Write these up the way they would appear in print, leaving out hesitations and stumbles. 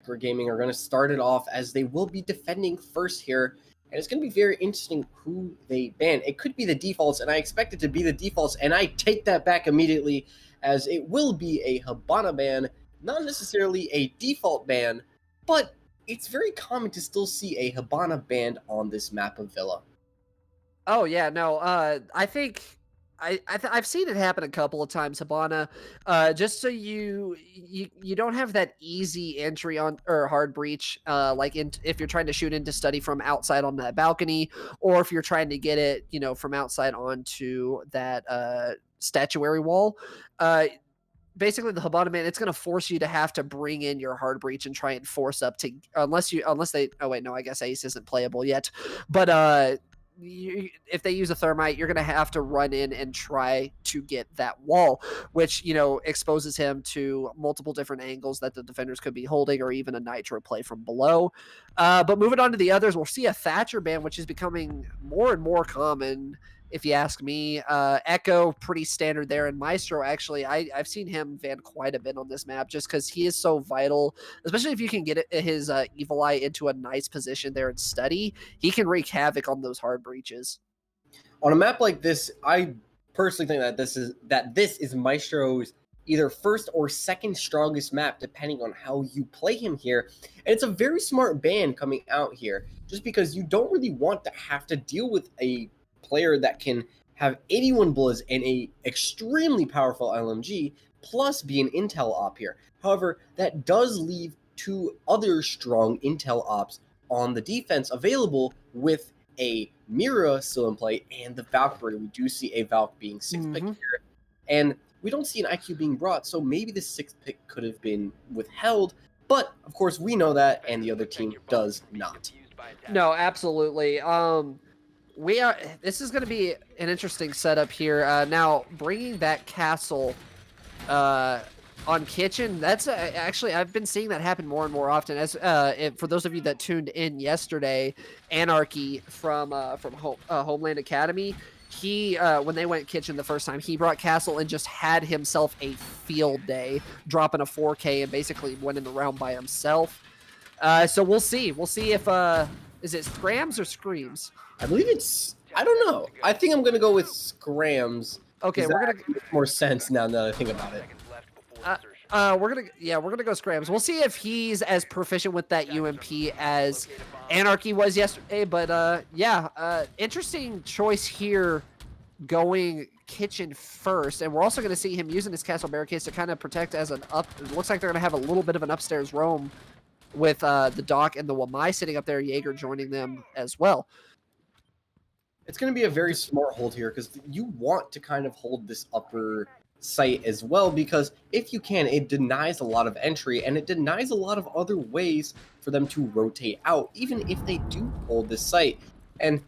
AcaRa Gaming are going to start it off as they will be defending first here. And it's going to be very interesting who they ban. It could be the defaults, and I expect it to be the defaults, and I take that back immediately, as it will be a Hibana ban, not necessarily a default ban, but it's very common to still see a Hibana banned on this map of Villa. Oh yeah, no. I think I've seen it happen a couple of times, Hibana. Just so you don't have that easy entry on or hard breach, like if you're trying to shoot into study from outside on that balcony, or if you're trying to get it, from outside onto that statuary wall. Basically, the Hibana man, it's going to force you to have to bring in your hard breach and try and force up to unless they. Oh wait, no, I guess Ace isn't playable yet, but if they use a thermite, you're going to have to run in and try to get that wall, which exposes him to multiple different angles that the defenders could be holding, or even a nitro play from below. But moving on to the others, we'll see a Thatcher ban, which is becoming more and more common. If you ask me, Echo pretty standard there, and Maestro actually I've seen him van quite a bit on this map just because he is so vital, especially if you can get his Evil Eye into a nice position there and study. He can wreak havoc on those hard breaches. On a map like this, I personally think that this is Maestro's either first or second strongest map, depending on how you play him here. And it's a very smart ban coming out here, just because you don't really want to have to deal with a player that can have 81 bullets and a extremely powerful LMG, plus be an intel op here. However, that does leave two other strong intel ops on the defense available, with a Mira still in play and the Valkyrie. We do see a Valk being 6th pick here, and we don't see an IQ being brought, so maybe the 6th pick could have been withheld, but of course we know that, and the other team does not. No, absolutely. This is going to be an interesting setup here. Now, bringing that castle on Kitchen, that's actually, I've been seeing that happen more and more often. As for those of you that tuned in yesterday, Anarchy from Homeland Academy, he when they went Kitchen the first time, he brought Castle and just had himself a field day, dropping a 4K and basically winning the round by himself. So we'll see. We'll see if is it Scrams or Screams? I believe I don't know. I think I'm going to go with Scrams. Okay, we're going to make more sense now that I think about it. We're gonna go Scrams. We'll see if he's as proficient with that UMP as Anarchy was yesterday. But interesting choice here, going Kitchen first, and we're also going to see him using his castle barricades to kind of protect as an up. It looks like they're going to have a little bit of an upstairs roam with the Doc and the Wamai sitting up there, Jaeger joining them as well. It's going to be a very smart hold here, because you want to kind of hold this upper site as well, because if you can, it denies a lot of entry, and it denies a lot of other ways for them to rotate out, even if they do hold this site. And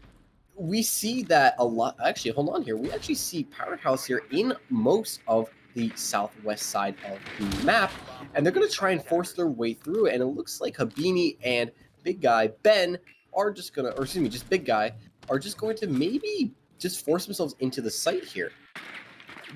we see that a lot. Actually, hold on here. We actually see Powerhaus here in most of the southwest side of the map, and they're going to try and force their way through it. And it looks like Habini and Big Guy Ben are just going to, or excuse me, just Big Guy are just going to maybe just force themselves into the site here.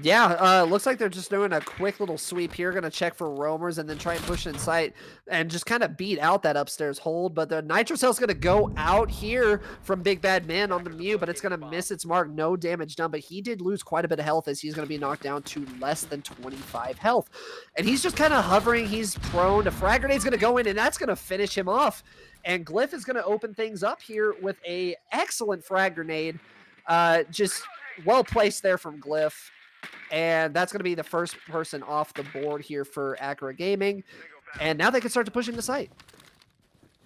Yeah, looks like they're just doing a quick little sweep here. Going to check for roamers and then try and push in sight and just kind of beat out that upstairs hold. But the Nitro Cell's going to go out here from Big Bad Man on the Mew, but it's going to miss its mark. No damage done, but he did lose quite a bit of health, as he's going to be knocked down to less than 25 health. And he's just kind of hovering. He's prone. A frag grenade's going to go in, and that's going to finish him off. And Glyph is going to open things up here with a excellent frag grenade. Just well placed there from Glyph. And that's going to be the first person off the board here for AcaRa Gaming. And now they can start to push in the site.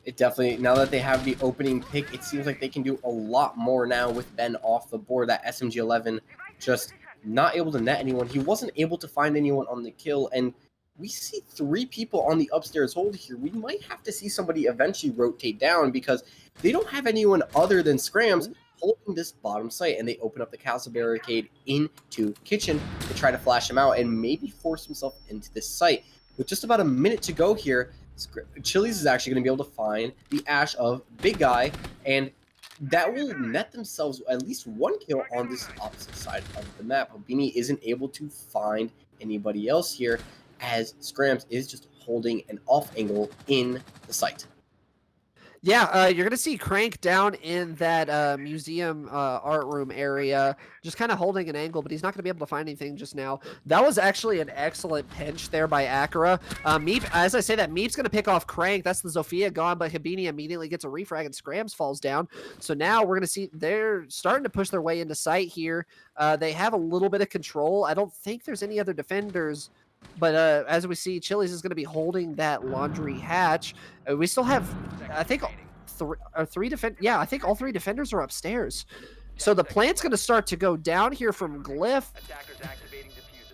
It definitely, now that they have the opening pick, it seems like they can do a lot more now with Ben off the board. That SMG-11 just not able to net anyone. He wasn't able to find anyone on the kill. And we see 3 people on the upstairs hold here. We might have to see somebody eventually rotate down, because they don't have anyone other than Scrams holding this bottom site, and they open up the castle barricade into Kitchen to try to flash him out and maybe force himself into this site. With just about a minute to go here, Chili's is actually going to be able to find the Ash of Big Guy, and that will net themselves at least 1 kill on this opposite side of the map. Habini isn't able to find anybody else here, as Scrams is just holding an off angle in the site. Yeah, you're gonna see Crank down in that museum art room area, just kind of holding an angle, but he's not gonna be able to find anything just now. That was actually an excellent pinch there by AcaRa. Meep, as I say that, Meep's gonna pick off Crank. That's the Zofia gone, but Habini immediately gets a refrag and Scrams falls down. So now we're gonna see they're starting to push their way into sight here. They have a little bit of control. I don't think there's any other defenders. But as we see, Chili's is going to be holding that laundry hatch. We still have, I think, three defend. Yeah, I think all three defenders are upstairs. So the plant's going to start to go down here from Glyph.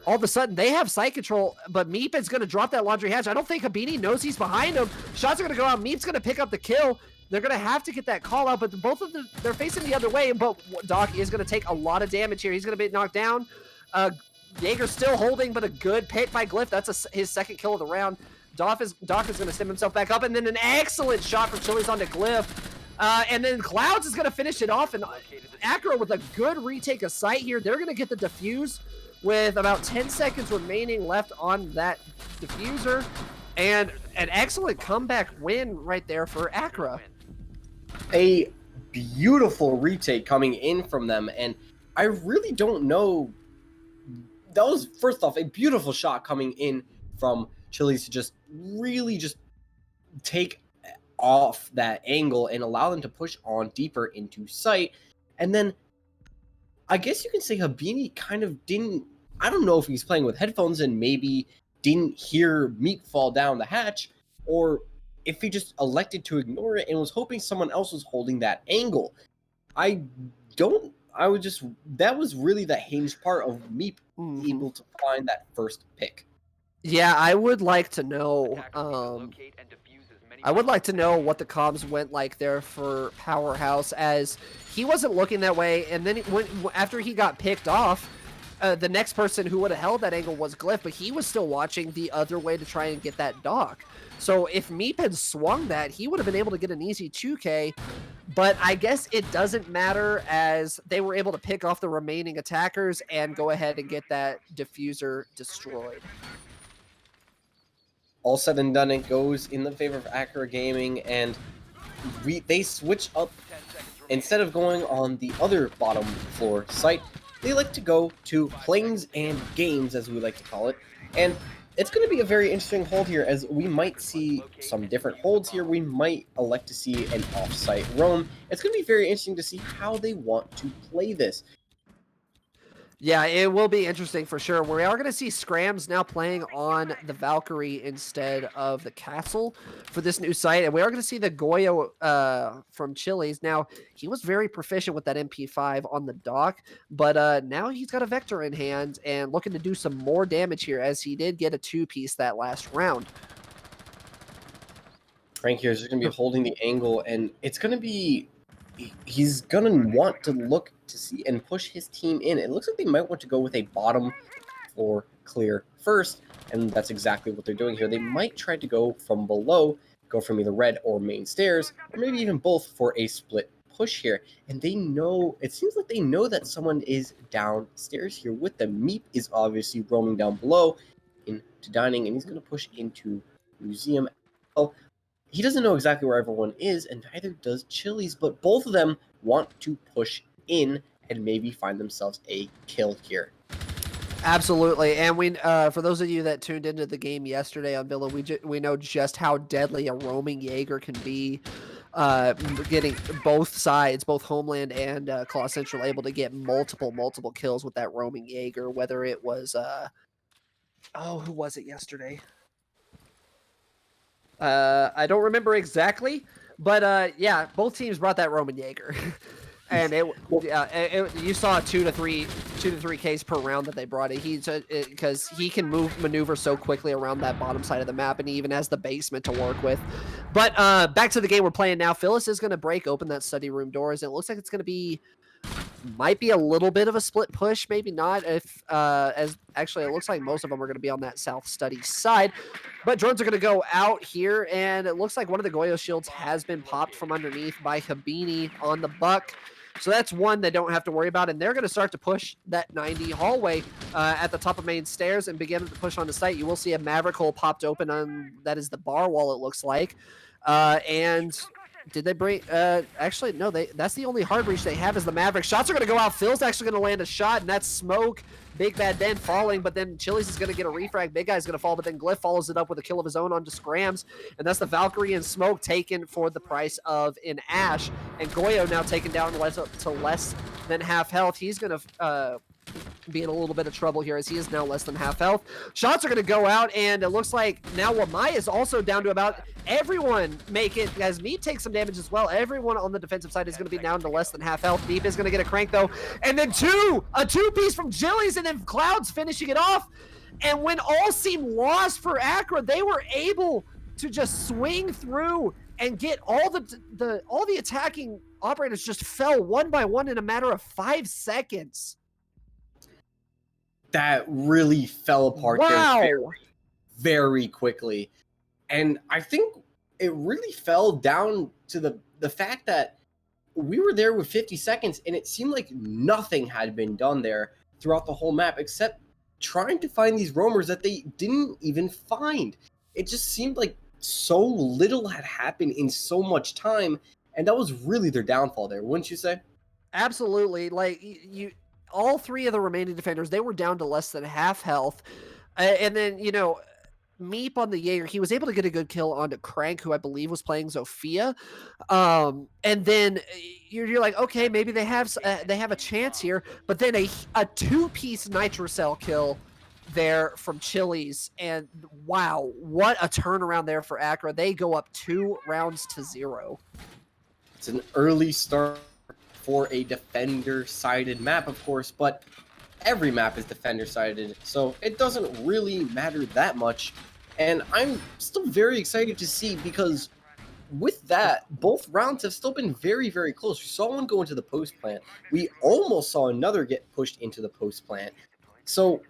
All of a sudden, they have site control, but Meep is going to drop that laundry hatch. I don't think Habini knows he's behind him. Shots are going to go out. Meep's going to pick up the kill. They're going to have to get that call out, but both of them, they're facing the other way. But Doc is going to take a lot of damage here. He's going to be knocked down. Jaeger's still holding, but a good pick by Glyph. That's his second kill of the round. Doc is going to stem himself back up, and then an excellent shot from Chili's onto Glyph. And then Clouds is going to finish it off, and AcaRa with a good retake of sight here. They're going to get the defuse with about 10 seconds remaining left on that diffuser. And an excellent comeback win right there for AcaRa. A beautiful retake coming in from them, and I really don't know. That was, first off, a beautiful shot coming in from Chili's to just really just take off that angle and allow them to push on deeper into sight. And then I guess you can say Habini kind of didn't, I don't know if he's playing with headphones and maybe didn't hear Meep fall down the hatch, or if he just elected to ignore it and was hoping someone else was holding that angle. That was really the hinged part of Meep able to find that first pick. Yeah, I would like to know. I would like to know what the comms went like there for Powerhaus, as he wasn't looking that way, and then after he got picked off, the next person who would have held that angle was Glyph, but he was still watching the other way to try and get that dock. So if Meep had swung that, he would have been able to get an easy 2K, but I guess it doesn't matter, as they were able to pick off the remaining attackers and go ahead and get that diffuser destroyed. All said and done, it goes in the favor of AcaRa Gaming, and they switch up. Instead of going on the other bottom floor site, they like to go to Planes and Games, as we like to call it. And it's going to be a very interesting hold here, as we might see some different holds here. We might elect to see an off-site roam. It's going to be very interesting to see how they want to play this. Yeah, it will be interesting for sure. We are going to see Scrams now playing on the Valkyrie instead of the Castle for this new site. And we are going to see the Goyo from Chili's. Now, he was very proficient with that MP5 on the dock, but now he's got a Vector in hand and looking to do some more damage here, as he did get a 2-piece that last round. Frank here is just going to be holding the angle, and it's going to be... He's going to want to look to see and push his team in. It looks like they might want to go with a bottom floor clear first, and that's exactly what they're doing here. They might try to go from below, go from either red or main stairs, or maybe even both for a split push here. And they know, it seems like they know that someone is downstairs here with them. Meep is obviously roaming down below into dining, and he's going to push into museum. He doesn't know exactly where everyone is, and neither does Chili's, but both of them want to push in and maybe find themselves a kill here. Absolutely, and we for those of you that tuned into the game yesterday on Villa, we know just how deadly a roaming Jaeger can be. Getting both sides, both Homeland and Claw Central, able to get multiple kills with that roaming Jaeger, whether it was who was it yesterday? I don't remember exactly, but yeah, both teams brought that Roman Jaeger, and you saw 2 to 3 Ks per round that they brought it. Because he can maneuver so quickly around that bottom side of the map, and he even has the basement to work with. But back to the game we're playing now. Phyllis is going to break open that study room doors, and it looks like it's going to be. Might be a little bit of a split push, maybe not. If as actually, it looks like most of them are going to be on that south study side, but drones are going to go out here, and it looks like one of the Goyo shields has been popped from underneath by Habini on the buck. So that's one they don't have to worry about, and they're going to start to push that 90 hallway at the top of main stairs and begin to push on the site. You will see a Maverick hole popped open on, that is the bar wall, it looks like. And did they bring, actually, no, that's the only hard breach they have is the Maverick. Shots are going to go out. Phil's actually going to land a shot, and that's Smoke. Big Bad Ben falling, but then Chili's is going to get a refrag. Big Guy's going to fall, but then Glyph follows it up with a kill of his own onto Scrams, and that's the Valkyrie and Smoke taken for the price of an Ash, and Goyo now taken down to less than half health. He's going to be in a little bit of trouble here as he is now less than half health. Shots are going to go out, and it looks like now Wamai is also down to about everyone make it, as Meep takes some damage as well. Everyone on the defensive side is going to be down to less than half health. Meep is going to get a crank though, and then a two-piece from Jillies, and then Clouds finishing it off. And when all seemed lost for AcaRa, they were able to just swing through and get all the attacking operators just fell one by one in a matter of 5 seconds. That really fell apart Wow. there very, very quickly. And I think it really fell down to the fact that we were there with 50 seconds and it seemed like nothing had been done there throughout the whole map except trying to find these roamers that they didn't even find. It just seemed like so little had happened in so much time, and that was really their downfall there, wouldn't you say? Absolutely. Like, you all three of the remaining defenders, they were down to less than half health. And then, you know, Meep on the Jaeger, he was able to get a good kill onto Crank, who I believe was playing Zofia. And then you're like, okay, maybe they have a chance here. But then a two-piece Nitrocell kill there from Chili's, and wow, what a turnaround there for AcaRa. They go up 2-0. It's an early start for a defender-sided map, of course, but every map is defender-sided, so it doesn't really matter that much. And I'm still very excited to see, because with that, both rounds have still been very, very close. We saw one go into the post plant. We almost saw another get pushed into the post plant. So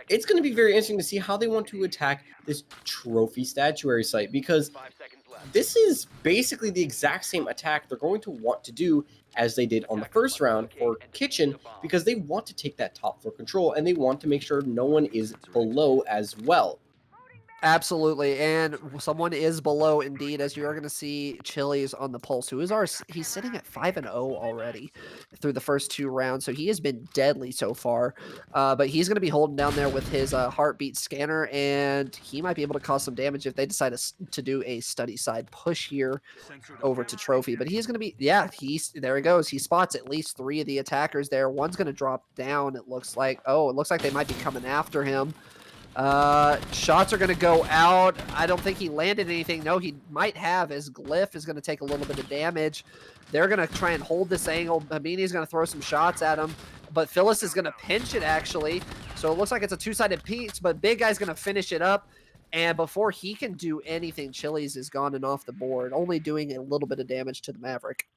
it's going to be very interesting to see how they want to attack this trophy statuary site, because this is basically the exact same attack they're going to want to do as they did on the first round for Kitchen, because they want to take that top floor control and they want to make sure no one is below as well. Absolutely, and someone is below indeed, as you are going to see Chili's on the pulse, he's sitting at 5-0 already through the first 2 rounds, so he has been deadly so far. But he's going to be holding down there with his heartbeat scanner, and he might be able to cause some damage if they decide to do a study side push here over to Trophy. But he's going to be, there he goes. He spots at least 3 of the attackers there. One's going to drop down. It looks like they might be coming after him. Shots are going to go out. I don't think he landed anything. No, he might have, as Glyph is going to take a little bit of damage. They're going to try and hold this angle. Hamini's going to throw some shots at him, but Phyllis is going to pinch it, actually. So it looks like it's a 2-sided piece, but Big Guy's going to finish it up. And before he can do anything, Chili's is gone and off the board, only doing a little bit of damage to the Maverick.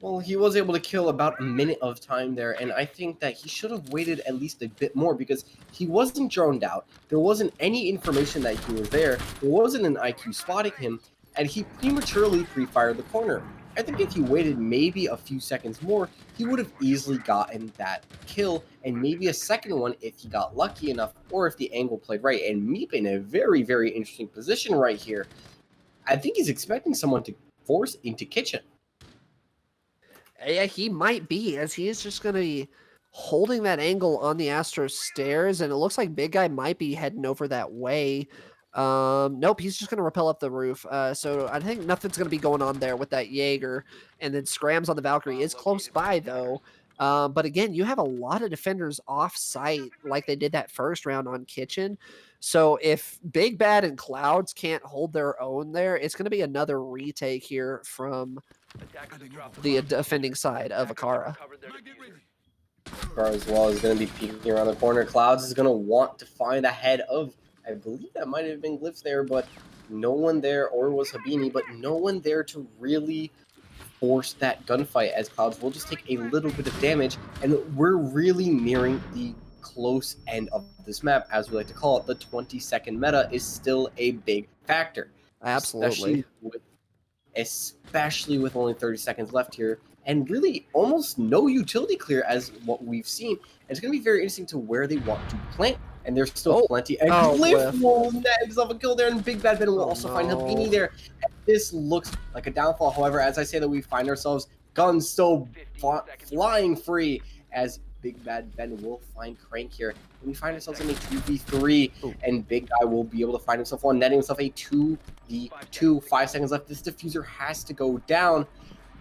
Well, he was able to kill about a minute of time there, and I think that he should have waited at least a bit more, because he wasn't droned out. There wasn't any information that he was there. There wasn't an IQ spotting him, and he prematurely pre-fired the corner. I think if he waited maybe a few seconds more, he would have easily gotten that kill, and maybe a second one if he got lucky enough, or if the angle played right. And Meep in a very, very interesting position right here. I think he's expecting someone to force into Kitchen. Yeah, he might be, as he is just going to be holding that angle on the Astro stairs, and it looks like Big Guy might be heading over that way. Nope, he's just going to rappel up the roof. So I think nothing's going to be going on there with that Jaeger, and then Scrams on the Valkyrie is close by, though. But again, you have a lot of defenders off-site like they did that first round on Kitchen. So if Big Bad and Clouds can't hold their own there, it's going to be another retake here from the defending side of AcaRa. AcaRa as well is going to be peeking around the corner. Clouds is going to want to find ahead of, I believe that might have been Glyph there, but no one there, or was Habini, but no one there to really force that gunfight, as Clouds will just take a little bit of damage, and we're really nearing the close end of this map, as we like to call it. The 20-second meta is still a big factor. Absolutely. With especially with only 30 seconds left here, and really almost no utility clear as what we've seen. And it's going to be very interesting to where they want to plant. And there's still plenty. And Glyph will net himself a kill there, and Big Bad Ben will also find Habini there. And this looks like a downfall. However, as I say that, we find ourselves guns still flying free as Big Bad Ben will find Crank here. And we find ourselves in a 2v3, and Big Guy will be able to find himself one, netting himself a 2v2. 5 seconds left. This diffuser has to go down,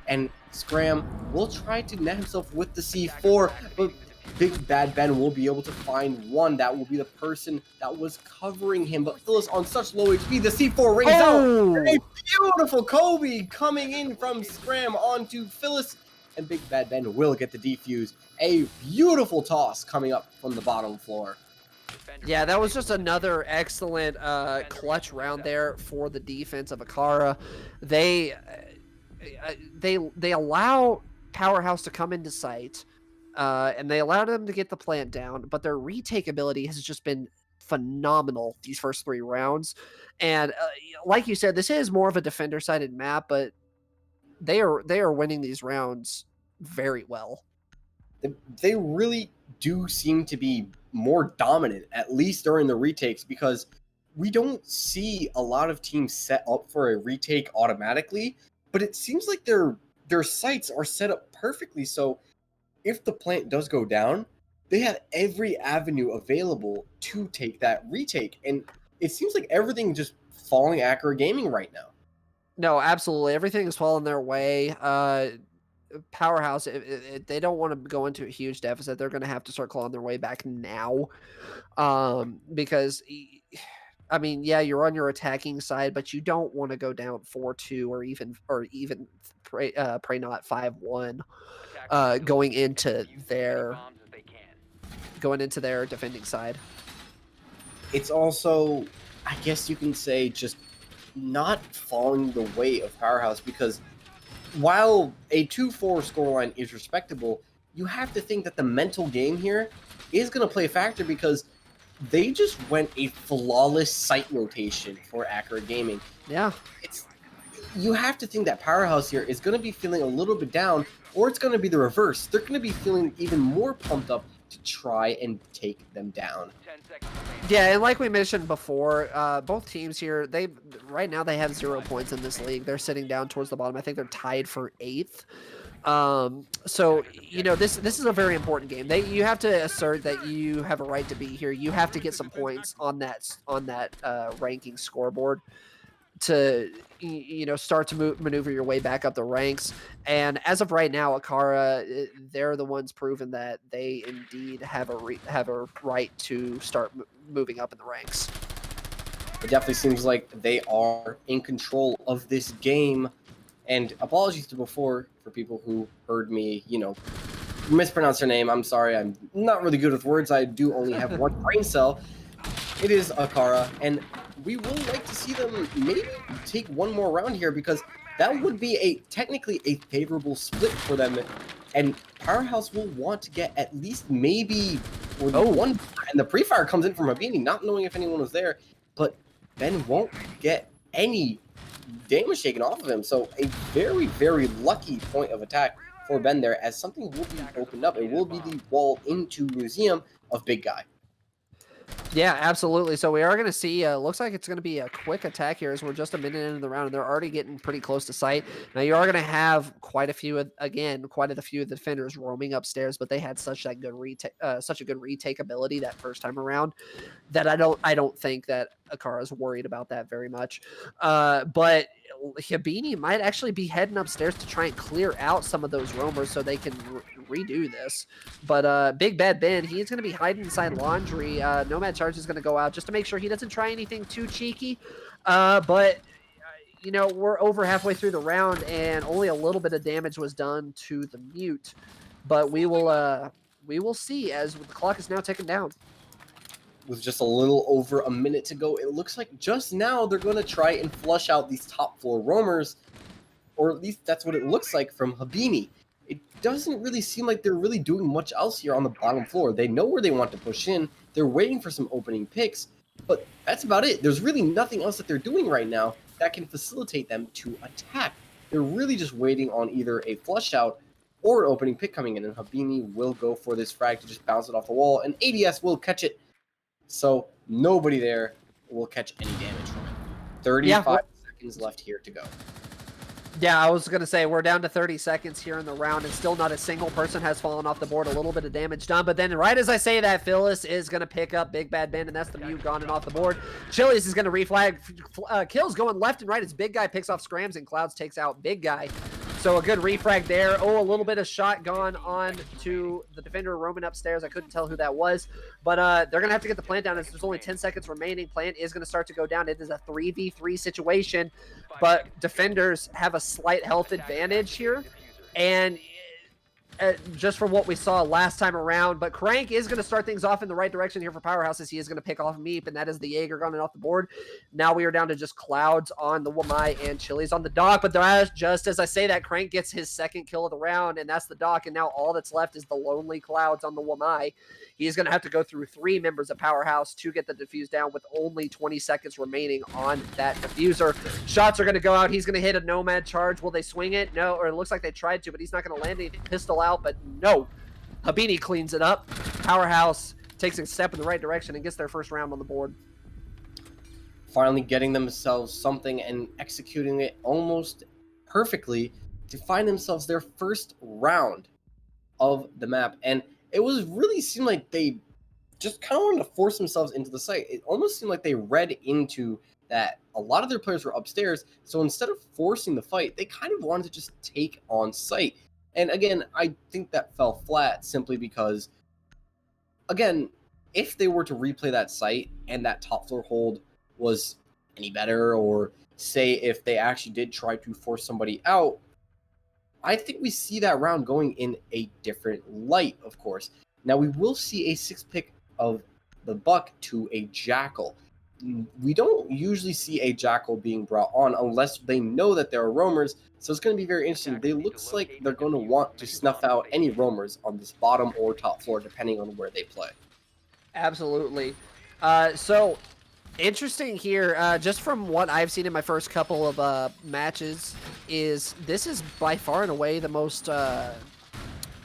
and Scram will try to net himself with the C4, but Big Bad Ben will be able to find one. That will be the person that was covering him, but Phyllis on such low HP, the C4 rings out. And a beautiful Kobe coming in from Scram onto Phyllis, and Big Bad Ben will get the defuse. A beautiful toss coming up from the bottom floor. Yeah, that was just another excellent clutch round there for the defense of AcaRa. They allow Powerhaus to come into sight, and they allow them to get the plant down, but their retake ability has just been phenomenal these first 3 rounds. And like you said, this is more of a defender-sided map, but they are winning these rounds very well. They really do seem to be more dominant, at least during the retakes, because we don't see a lot of teams set up for a retake automatically, but it seems like their sites are set up perfectly. So if the plant does go down, they have every avenue available to take that retake. And it seems like everything just falling AcaRa Gaming right now. No, absolutely. Everything is falling their way. Powerhaus, if they don't want to go into a huge deficit, they're going to have to start clawing their way back now. Because, I mean, yeah, you're on your attacking side, but you don't want to go down 4-2 or even pray not 5-1 going into their defending side. It's also, I guess you can say, just not falling the way of Powerhaus, because while a 2-4 scoreline is respectable, you have to think that the mental game here is going to play a factor, because they just went a flawless site rotation for AcaRa Gaming. Yeah. You have to think that Powerhaus here is going to be feeling a little bit down, or it's going to be the reverse. They're going to be feeling even more pumped up to try and take them down. Yeah, and like we mentioned before, both teams here, right now they have 0 points in this league. They're sitting down towards the bottom. I think they're tied for 8th. So, you know, this is a very important game. You have to assert that you have a right to be here. You have to get some points on that ranking scoreboard to, you know, start to maneuver your way back up the ranks. And as of right now, AcaRa, they're the ones proven that they indeed have a right to start moving up in the ranks. It definitely seems like they are in control of this game. And apologies to before for people who heard me, you know, mispronounce her name. I'm sorry. I'm not really good with words. I do only have one brain cell. It is AcaRa, and we will like to see them maybe take one more round here, because that would be technically a favorable split for them, and Powerhaus will want to get at least maybe one, and the pre-fire comes in from Habini, not knowing if anyone was there, but Ben won't get any damage taken off of him, so a very, very lucky point of attack for Ben there, as something will be opened up. It will be the wall into Museum of Big Guy. Yeah, absolutely. So we are going to see, looks like it's going to be a quick attack here as we're just a minute into the round, and they're already getting pretty close to sight. Now you are going to have quite a few of the defenders roaming upstairs, but they had such a good retake ability that first time around that I don't think that AcaRa is worried about that very much. But Habini might actually be heading upstairs to try and clear out some of those roamers so they can redo this. But Big Bad Ben, he's going to be hiding inside Laundry. Nomad Charge is going to go out just to make sure he doesn't try anything too cheeky. But you know, we're over halfway through the round, and only a little bit of damage was done to the mute. But we will see as the clock is now ticking down. With just a little over a minute to go, it looks like just now they're going to try and flush out these top floor roamers, or at least that's what it looks like from Habini. It doesn't really seem like they're really doing much else here on the bottom floor. They know where they want to push in. They're waiting for some opening picks, but that's about it. There's really nothing else that they're doing right now that can facilitate them to attack. They're really just waiting on either a flush out or an opening pick coming in, and Habini will go for this frag to just bounce it off the wall, and ADS will catch it. So nobody there will catch any damage from it. 35 seconds left here to go. Yeah, I was going to say, we're down to 30 seconds here in the round, and still not a single person has fallen off the board. A little bit of damage done, but then right as I say that, Phyllis is going to pick up Big Bad Ben, and that's the mute gone and off the board. Chili's is going to reflag. Kills going left and right as Big Guy picks off Scrams, and Clouds takes out Big Guy. So a good refrag there. Oh, a little bit of shot gone on to the defender roaming upstairs. I couldn't tell who that was, but they're going to have to get the plant down as there's only 10 seconds remaining. Plant is going to start to go down. It is a 3v3 situation, but defenders have a slight health advantage here. And just from what we saw last time around, but Crank is going to start things off in the right direction here for Powerhouse as he is going to pick off Meep, and that is the Jaeger gone off the board. Now we are down to just Clouds on the Wamai and Chili's on the Dock, but just as I say that, Crank gets his second kill of the round, and that's the Dock, and now all that's left is the lonely Clouds on the Wamai. He's going to have to go through 3 members of Powerhouse to get the defuse down with only 20 seconds remaining on that diffuser. Shots are going to go out. He's going to hit a Nomad charge. Will they swing it? No, or it looks like they tried to, but he's not going to land anything. Pistol out, but no. Habini cleans it up. Powerhouse takes a step in the right direction and gets their first round on the board. Finally getting themselves something and executing it almost perfectly to find themselves their first round of the map. And it was really seemed like they just kind of wanted to force themselves into the site. It almost seemed like they read into that a lot of their players were upstairs. So instead of forcing the fight, they kind of wanted to just take on site. And again, I think that fell flat simply because, again, if they were to replay that site and that top floor hold was any better, or say if they actually did try to force somebody out, I think we see that round going in a different light, of course. Now, we will see a 6 pick of the Buck to a Jackal. We don't usually see a Jackal being brought on unless they know that there are roamers, so it's going to be very interesting. It looks like they're going to want to snuff out any roamers on this bottom or top floor, depending on where they play. Absolutely. So, interesting here, just from what I've seen in my first couple of matches, is this is by far and away the most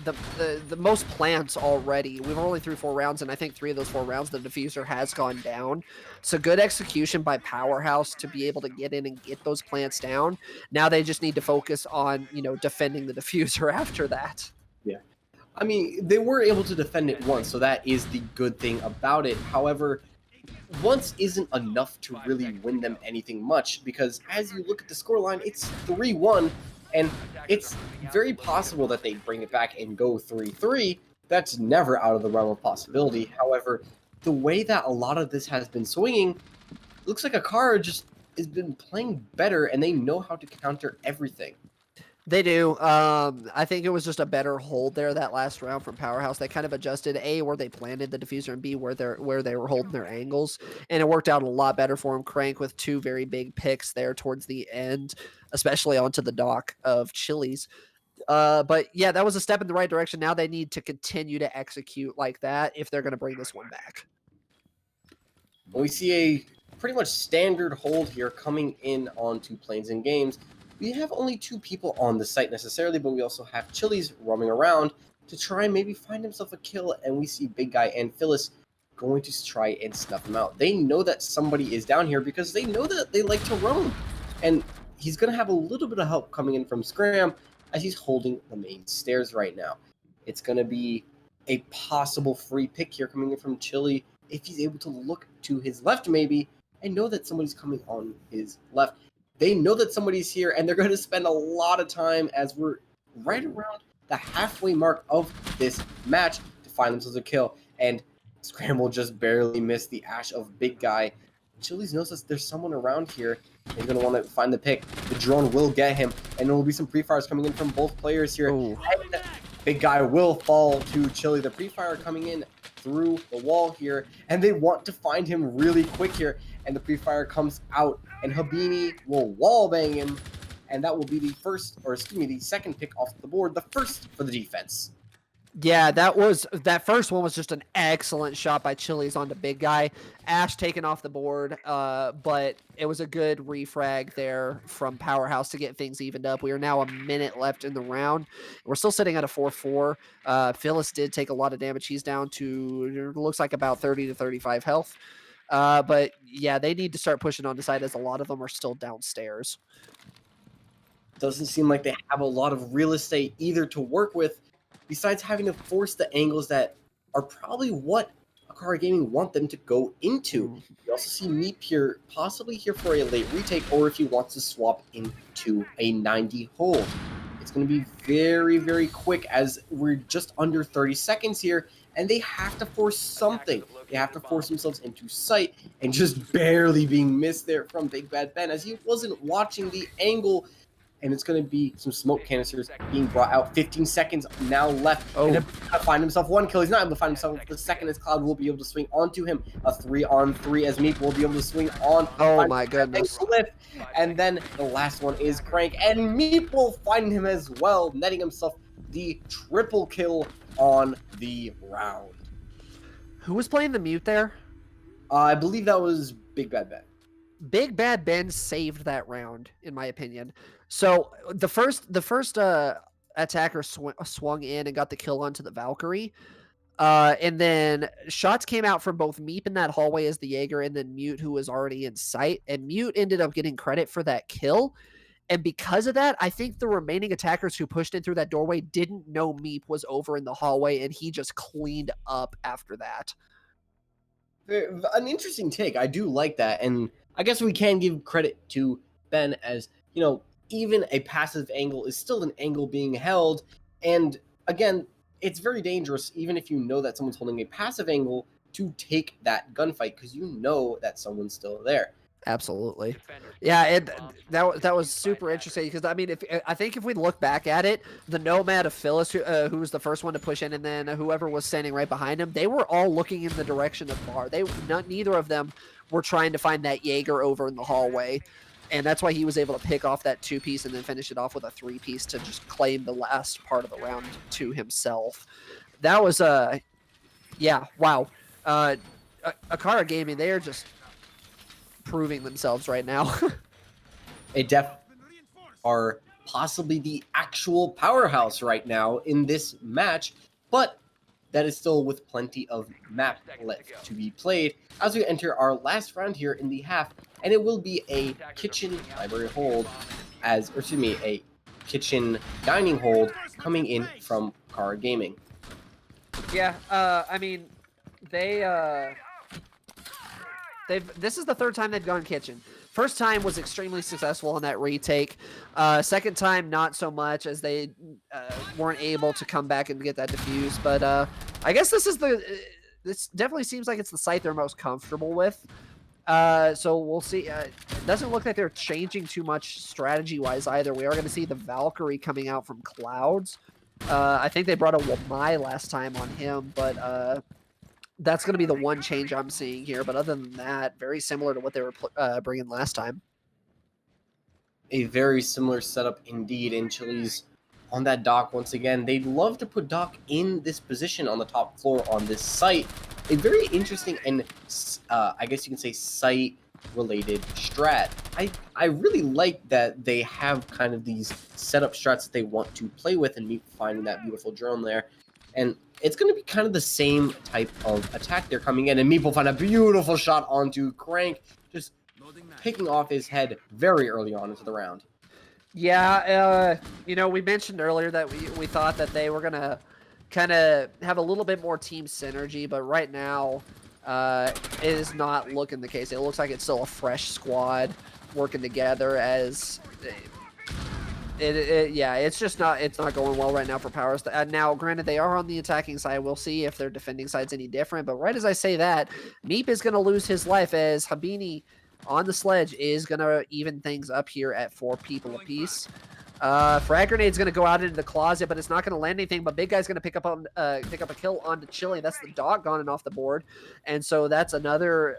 the most plants already. We've only through 4 rounds, and I think 3 of those 4 rounds the diffuser has gone down. So good execution by Powerhouse to be able to get in and get those plants down. Now they just need to focus on, defending the diffuser after that. Yeah. I mean, they were able to defend it once, so that is the good thing about it. However, once isn't enough to really win them anything much, because as you look at the scoreline, it's 3-1, and it's very possible that they bring it back and go 3-3. That's never out of the realm of possibility. However, the way that a lot of this has been swinging, looks like AcaRa just has been playing better, and they know how to counter everything. They do. I think it was just a better hold there that last round from Powerhouse. They kind of adjusted A, where they planted the diffuser, and B, where they were holding their angles, and it worked out a lot better for him. Crank with 2 very big picks there towards the end, especially onto the Dock of Chili's. But yeah, that was a step in the right direction. Now they need to continue to execute like that if they're going to bring this one back. We see a pretty much standard hold here coming in onto Planes and Games. We have only 2 people on the site necessarily, but we also have Chili's roaming around to try and maybe find himself a kill, and we see Big Guy and Phyllis going to try and snuff him out. They know that somebody is down here because they know that they like to roam, and he's going to have a little bit of help coming in from Scram as he's holding the main stairs right now. It's going to be a possible free pick here coming in from Chili if he's able to look to his left maybe and know that somebody's coming on his left. They know that somebody's here, and they're going to spend a lot of time as we're right around the halfway mark of this match to find themselves a kill. And Scramble just barely missed the ash of Big Guy. Chili's knows that there's someone around here. They're going to want to find the pick. The drone will get him, and there will be some pre-fires coming in from both players here. And Big Guy will fall to Chili. The pre-fire coming in through the wall here, and they want to find him really quick here. And the pre-fire comes out, and Habini will wallbang him, and that will be the second pick off the board, the first for the defense. Yeah, that first one was just an excellent shot by Chili's on the big guy. Ash taken off the board, but it was a good refrag there from Powerhouse to get things evened up. We are now a minute left in the round. We're still sitting at a 4-4. Phyllis did take a lot of damage. He's down to, it looks like about 30 to 35 health. But yeah, they need to start pushing on the side as a lot of them are still downstairs. Doesn't seem like they have a lot of real estate either to work with, besides having to force the angles that are probably what AcaRa Gaming want them to go into. You also see Meep here, possibly here for a late retake, or if he wants to swap into a 90 hold. It's going to be very, very quick as we're just under 30 seconds here, and they have to force something. They have to force themselves into sight, and just barely being missed there from Big Bad Ben as he wasn't watching the angle. And it's going to be some smoke canisters being brought out. 15 seconds now left. Oh. And he's going to find himself one kill. He's not able to find himself the second as Cloud will be able to swing onto him. A 3-on-3 as Meep will be able to swing on. Oh my goodness. And then the last one is Crank. And Meep will find him as well, netting himself the triple kill on the round. Who was playing the mute there? I believe that was Big Bad Ben. Big Bad Ben saved that round, in my opinion. So the first attacker swung in and got the kill onto the Valkyrie. And then shots came out from both Meep in that hallway as the Jaeger and then Mute, who was already in sight. And Mute ended up getting credit for that kill. And because of that, I think the remaining attackers who pushed in through that doorway didn't know Meep was over in the hallway, and he just cleaned up after that. An interesting take. I do like that. And I guess we can give credit to Ben as, even a passive angle is still an angle being held. And again, it's very dangerous, even if you know that someone's holding a passive angle, to take that gunfight because you know that someone's still there. Absolutely. Yeah, that was super interesting because I mean, I think if we look back at it, the Nomad of Phyllis, who was the first one to push in, and then whoever was standing right behind him, they were all looking in the direction of Bar. Neither of them were trying to find that Jaeger over in the hallway, and that's why he was able to pick off that 2-piece and then finish it off with a 3-piece to just claim the last part of the round to himself. That was yeah, wow. AcaRa Gaming, they are just proving themselves right now. They are possibly the actual powerhouse right now in this match, but that is still with plenty of map left to be played as we enter our last round here in the half, and it will be a kitchen library hold a kitchen dining hold coming in from AcaRa Gaming. Yeah, I mean, this is the third time they've gone kitchen. First time was extremely successful on that retake. Second time, not so much as they weren't able to come back and get that defuse. But I guess this definitely seems like it's the site they're most comfortable with. So we'll see. It doesn't look like they're changing too much strategy-wise either. We are going to see the Valkyrie coming out from Clouds. I think they brought a Wamai last time on him, but that's going to be the one change I'm seeing here. But other than that, very similar to what they were bringing last time. A very similar setup indeed. And Chili's on that dock once again. They'd love to put Doc in this position on the top floor on this site. A very interesting and I guess you can say site-related strat. I really like that they have kind of these setup strats that they want to play with, and me finding that beautiful drone there. And it's going to be kind of the same type of attack they're coming in. And Meep will find a beautiful shot onto Crank, just picking off his head very early on into the round. Yeah, we mentioned earlier that we thought that they were going to kind of have a little bit more team synergy, but right now it is not looking the case. It looks like it's still a fresh squad working together as... it's not going well right now for Powers. Now, granted, they are on the attacking side. We'll see if their defending side's any different. But right as I say that, Meep is going to lose his life as Habini on the sledge is going to even things up here at 4 people apiece. Frag Grenade's going to go out into the closet, but it's not going to land anything. But Big Guy's going to pick up a kill onto Chili. That's the dog gone and off the board. And so that's another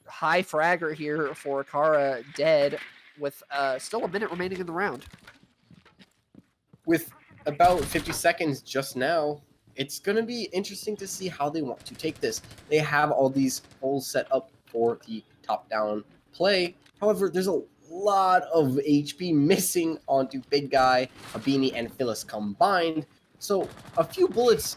high fragger here for AcaRa dead with still a minute remaining in the round. With about 50 seconds just now, it's going to be interesting to see how they want to take this. They have all these holes set up for the top-down play. However, there's a lot of HP missing onto Big Guy, Habini, and Phyllis combined. So a few bullets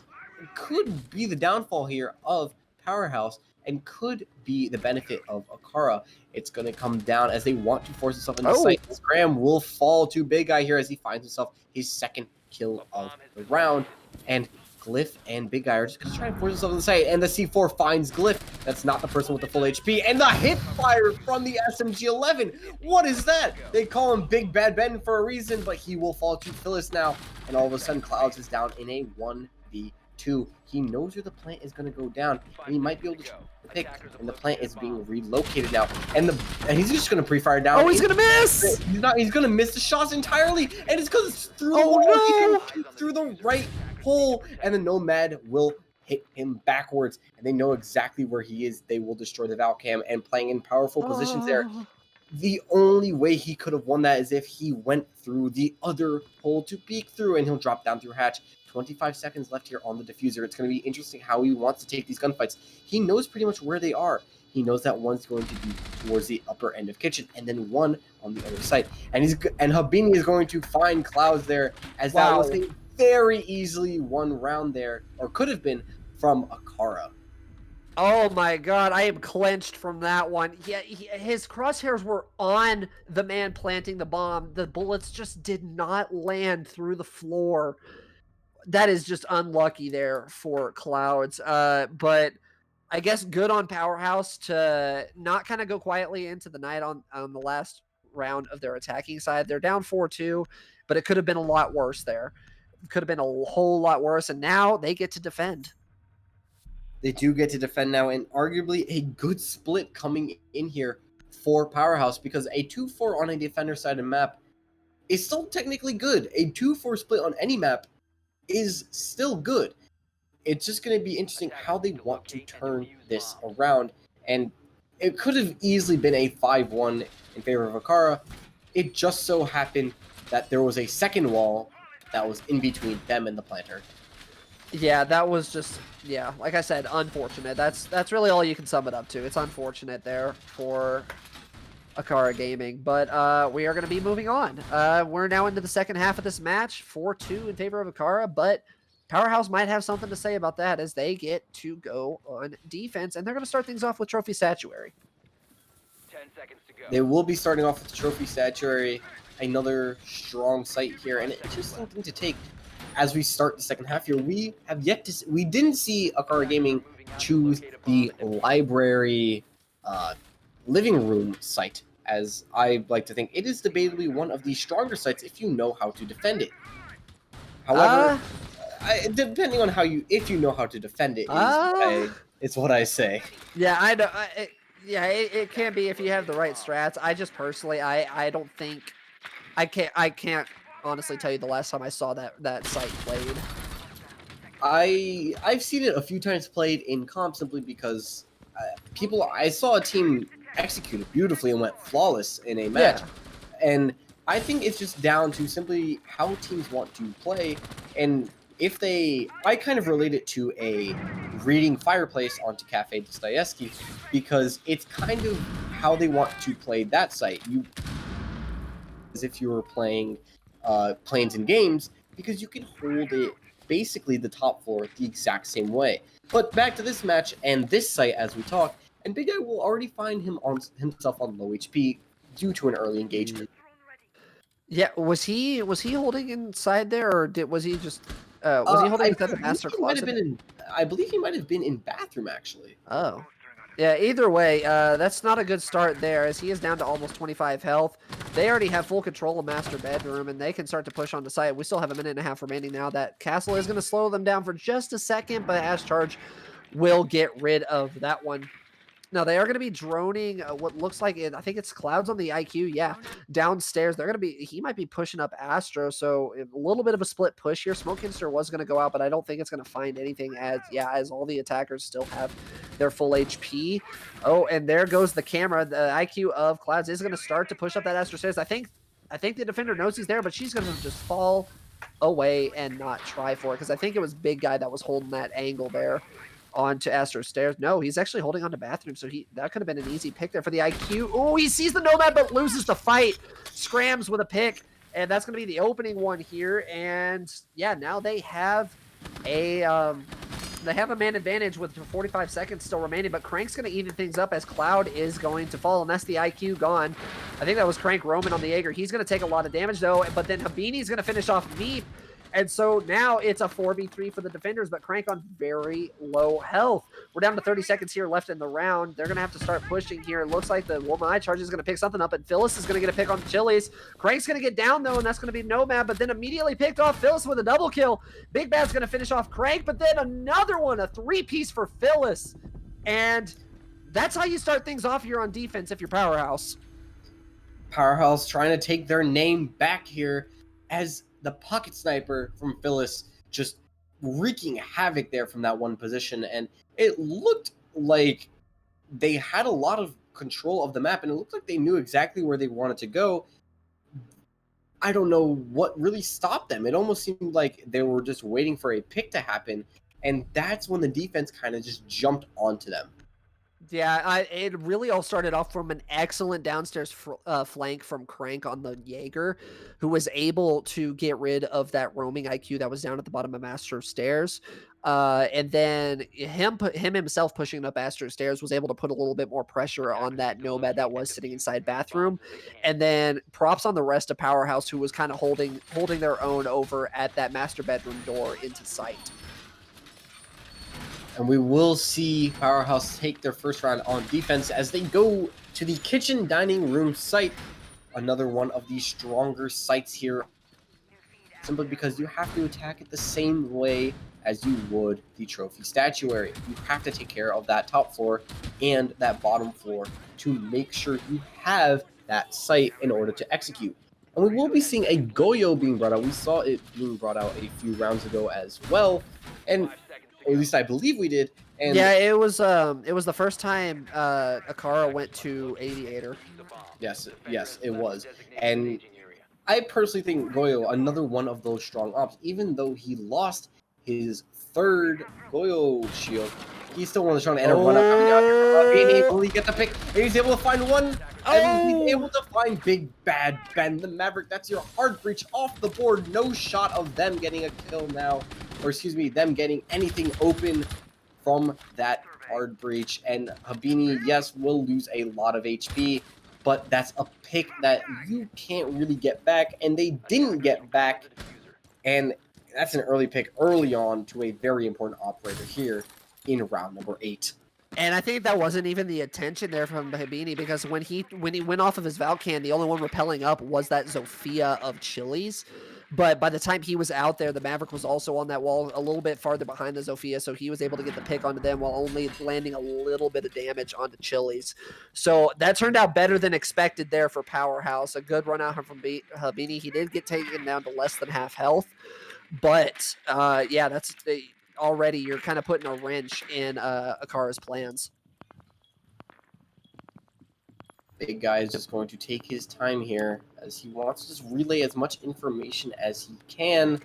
could be the downfall here of Powerhaus and could be the benefit of AcaRa. It's going to come down as they want to force themselves into sight. Scram will fall to Big Guy here as he finds himself his second kill of the round. And Glyph and Big Guy are just going to try and force themselves into sight. And the C4 finds Glyph. That's not the person with the full HP. And the hip fire from the SMG-11. What is that? They call him Big Bad Ben for a reason, but he will fall to Phyllis now. And all of a sudden, Clouds is down in a 1v2. He knows where the plant is going to go down, and he might be able to pick. And the plant is being relocated now, and he's just going to pre-fire down. Oh, he's going to miss! He's not. He's going to miss the shots entirely, and it's because it's through the wall. He can shoot through the right hole, and the Nomad will hit him backwards, and they know exactly where he is. They will destroy the Valcam, and playing in powerful positions there. The only way he could have won that is if he went through the other hole to peek through, and he'll drop down through hatch. 25 seconds left here on the diffuser. It's going to be interesting how he wants to take these gunfights. He knows pretty much where they are. He knows that one's going to be towards the upper end of kitchen, and then one on the other side. And Habini is going to find Clouds there, as that was a very easily won round there, or could have been, from AcaRa. Oh my god, I am clenched from that one. Yeah, his crosshairs were on the man planting the bomb. The bullets just did not land through the floor. That is just unlucky there for Clouds. But I guess good on Powerhaus to not kind of go quietly into the night on the last round of their attacking side. They're down 4-2, but it could have been a lot worse there. It could have been a whole lot worse, and now they get to defend. They do get to defend now, and arguably a good split coming in here for Powerhaus, because a 2-4 on a defender side of map is still technically good. A 2-4 split on any map is still good. It's just going to be interesting how they want to turn this around, and it could have easily been a 5-1 in favor of AcaRa. It just so happened that there was a second wall that was in between them and the planter. Yeah, that was just, yeah, like I said, unfortunate. That's really all you can sum it up to. It's unfortunate there for AcaRa Gaming, but we are going to be moving on. We're now into the second half of this match, 4-2 in favor of AcaRa, but Powerhaus might have something to say about that as they get to go on defense, and they're going to start things off with Trophy Statuary. 10 seconds to go. They will be starting off with Trophy Statuary, another strong site here, and it's just something to take as we start the second half here. We didn't see AcaRa Gaming choose the library living room site, as I like to think. It is debatably one of the stronger sites if you know how to defend it. However, depending on if you know how to defend it, is what I say. Yeah, I know. It can be if you have the right strats. I just personally, I don't think, I can't honestly tell you the last time I saw that site played. I've seen it a few times played in comp simply because I saw a team execute it beautifully and went flawless in a match. Yeah. And I think it's just down to simply how teams want to play, and I kind of relate it to a reading Fireplace onto Cafe Dostoevsky, because it's kind of how they want to play that site. As if you were playing Planes and Games, because you can hold it basically the top floor the exact same way. But back to this match and this site as we talk, and Big Guy will already find himself on low HP due to an early engagement. Yeah, was he holding inside there, or was he just was he holding inside the master closet? I believe he might have been in bathroom, actually. Oh. Yeah, either way, that's not a good start there, as he is down to almost 25 health. They already have full control of master bedroom, and they can start to push on the site. We still have a minute and a half remaining now. That castle is going to slow them down for just a second, but Ash Charge will get rid of that one. Now, they are going to be droning what looks like I think it's Clouds on the IQ. Yeah, downstairs. They're going to be, he might be pushing up Astro, so a little bit of a split push here. Smoke Inster was going to go out, but I don't think it's going to find anything as all the attackers still have their full HP. Oh, and there goes the camera. The IQ of Clouds is going to start to push up that Astro stairs. I think the defender knows he's there, but she's going to just fall away and not try for it, because I think it was Big Guy that was holding that angle there onto Astro Stairs. No, he's actually holding on to Bathroom, so that could have been an easy pick there for the IQ. Oh, he sees the Nomad but loses the fight. Scrams with a pick, and that's going to be the opening one here. And yeah, now they have a man advantage with 45 seconds still remaining, but Crank's going to even things up as Cloud is going to fall, and that's the IQ gone. I think that was Crank roaming on the Jaeger. He's going to take a lot of damage, though, but then Habini's going to finish off Neep, and so now it's a 4v3 for the defenders, but Crank on very low health. We're down to 30 seconds here left in the round. They're going to have to start pushing here. It looks like the Woman Eye Charge is going to pick something up, and Phyllis is going to get a pick on Chili's. Crank's going to get down, though, and that's going to be Nomad, but then immediately picked off Phyllis with a double kill. Big Bad's going to finish off Crank, but then another one, a three-piece for Phyllis. And that's how you start things off here on defense if you're Powerhaus. Powerhaus trying to take their name back here as the pocket sniper from Phyllis just wreaking havoc there from that one position. And it looked like they had a lot of control of the map, and it looked like they knew exactly where they wanted to go. I don't know what really stopped them. It almost seemed like they were just waiting for a pick to happen, and that's when the defense kind of just jumped onto them. Yeah, it really all started off from an excellent downstairs flank from Crank on the Jaeger, who was able to get rid of that roaming IQ that was down at the bottom of Astro Stairs. And then him himself pushing up Astro Stairs was able to put a little bit more pressure on that Nomad that was sitting inside Bathroom. And then props on the rest of Powerhaus, who was kind of holding their own over at that master bedroom door into sight. And we will see Powerhaus take their first round on defense as they go to the kitchen dining room site. Another one of the stronger sites here, simply because you have to attack it the same way as you would the trophy statuary. You have to take care of that top floor and that bottom floor to make sure you have that site in order to execute. And we will be seeing a Goyo being brought out. We saw it being brought out a few rounds ago as well. And or at least I believe we did. And yeah, it was the first time AcaRa went to Aviator. Yes, it was. And I personally think Goyo, another one of those strong ops, even though he lost his third Goyo shield, he's still one of the strong. And a run up coming out here. Being able to get the pick, and he's able to find one. And he's able to find Big Bad Ben the Maverick. That's your hard breach off the board. No shot of them getting a kill now. Or excuse me, them getting anything open from that hard breach. And Habini, yes, will lose a lot of HP, but that's a pick that you can't really get back, and they didn't get back. And that's an early pick early on to a very important operator here in round number 8. And I think that wasn't even the intention there from Habini, because when he went off of his Valkan, the only one repelling up was that Zofia of Chili's. But by the time he was out there, the Maverick was also on that wall a little bit farther behind the Zofia, so he was able to get the pick onto them while only landing a little bit of damage onto Chili's. So that turned out better than expected there for Powerhaus. A good run out from Habini. He did get taken down to less than half health. But, yeah, that's already you're kind of putting a wrench in AcaRa's plans. Big Guy is just going to take his time here as he wants to just relay as much information as he can.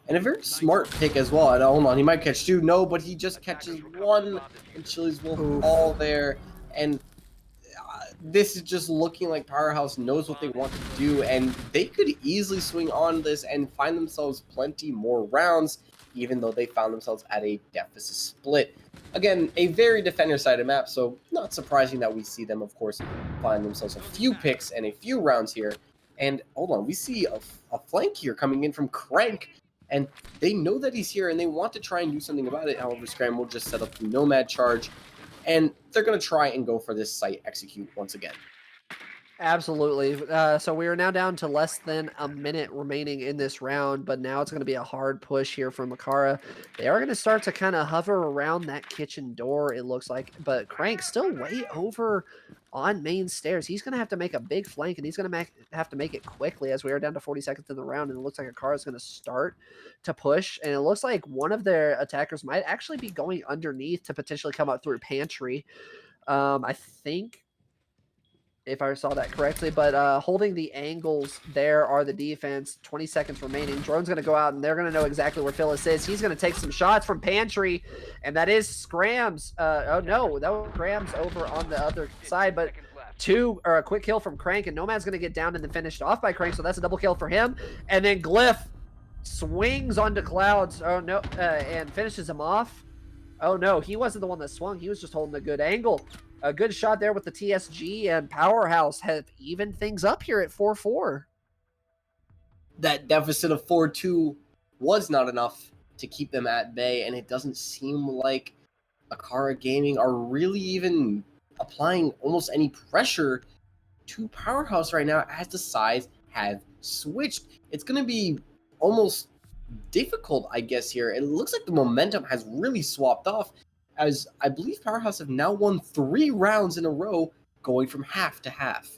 And a very smart pick as well. And hold on, he might catch 2. No, but he just catches 1, and Chili's will fall there. And this is just looking like Powerhaus knows what they want to do, and they could easily swing on this and find themselves plenty more rounds, even though they found themselves at a deficit split. Again, a very defender-sided map, so not surprising that we see them, of course, find themselves a few picks and a few rounds here. And hold on, we see a flank here coming in from Crank, and they know that he's here, and they want to try and do something about it. However, Scram will just set up the Nomad charge, and they're going to try and go for this site execute once again. Absolutely. So we are now down to less than a minute remaining in this round, but now it's going to be a hard push here from AcaRa. They are going to start to kind of hover around that kitchen door, it looks like, but Crank still way over on main stairs. He's going to have to make a big flank, and he's going to have to make it quickly as we are down to 40 seconds in the round, and it looks like AcaRa is going to start to push, and it looks like one of their attackers might actually be going underneath to potentially come up through pantry. I think if I saw that correctly. But holding the angles there are the defense. 20 seconds remaining. Drone's going to go out, and they're going to know exactly where Phyllis is. He's going to take some shots from Pantry, and that is Scrams. Oh, no, that was Scrams over on the other side. But a quick kill from Crank, and Nomad's going to get down and then finished off by Crank, so that's a double kill for him. And then Glyph swings onto Clouds, and finishes him off. Oh, no, he wasn't the one that swung. He was just holding a good angle. A good shot there with the TSG, and Powerhaus have evened things up here at 4-4. That deficit of 4-2 was not enough to keep them at bay, and it doesn't seem like AcaRa Gaming are really even applying almost any pressure to Powerhaus right now, as the sides have switched. It's going to be almost difficult, I guess, here. It looks like the momentum has really swapped off, as I believe Powerhaus have now won 3 rounds in a row, going from half to half.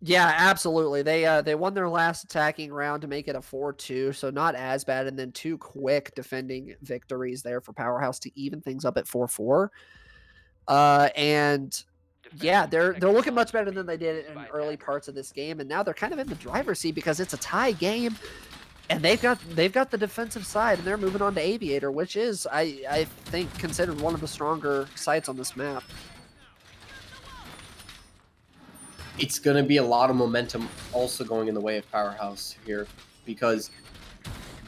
Yeah, absolutely. They won their last attacking round to make it a 4-2, so not as bad, and then 2 quick defending victories there for Powerhaus to even things up at 4-4. And yeah, they're looking much better than they did in early parts of this game, and now they're kind of in the driver's seat because it's a tie game. And they've got the defensive side, and they're moving on to Aviator, which is, I think, considered one of the stronger sites on this map. It's going to be a lot of momentum also going in the way of Powerhaus here, because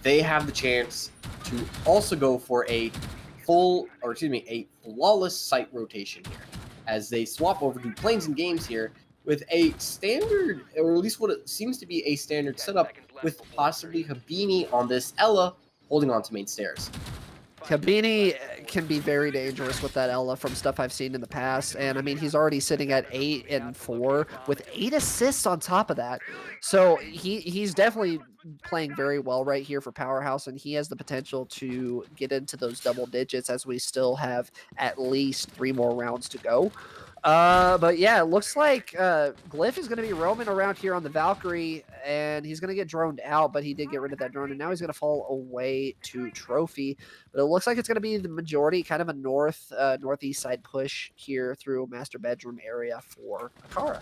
they have the chance to also go for a flawless site rotation here, as they swap over to planes and games here with a standard, or at least what it seems to be a standard setup, with possibly Habini on this Ella holding on to main stairs. Habini can be very dangerous with that Ella from stuff I've seen in the past. And I mean, he's already sitting at 8 and 4 with 8 assists on top of that. So he's definitely playing very well right here for Powerhaus, and he has the potential to get into those double digits, as we still have at least 3 more rounds to go. But yeah, it looks like Glyph is going to be roaming around here on the Valkyrie, and he's going to get droned out, but he did get rid of that drone, and now he's going to fall away to Trophy. But it looks like it's going to be the majority, kind of a northeast side push here through master bedroom area for AcaRa.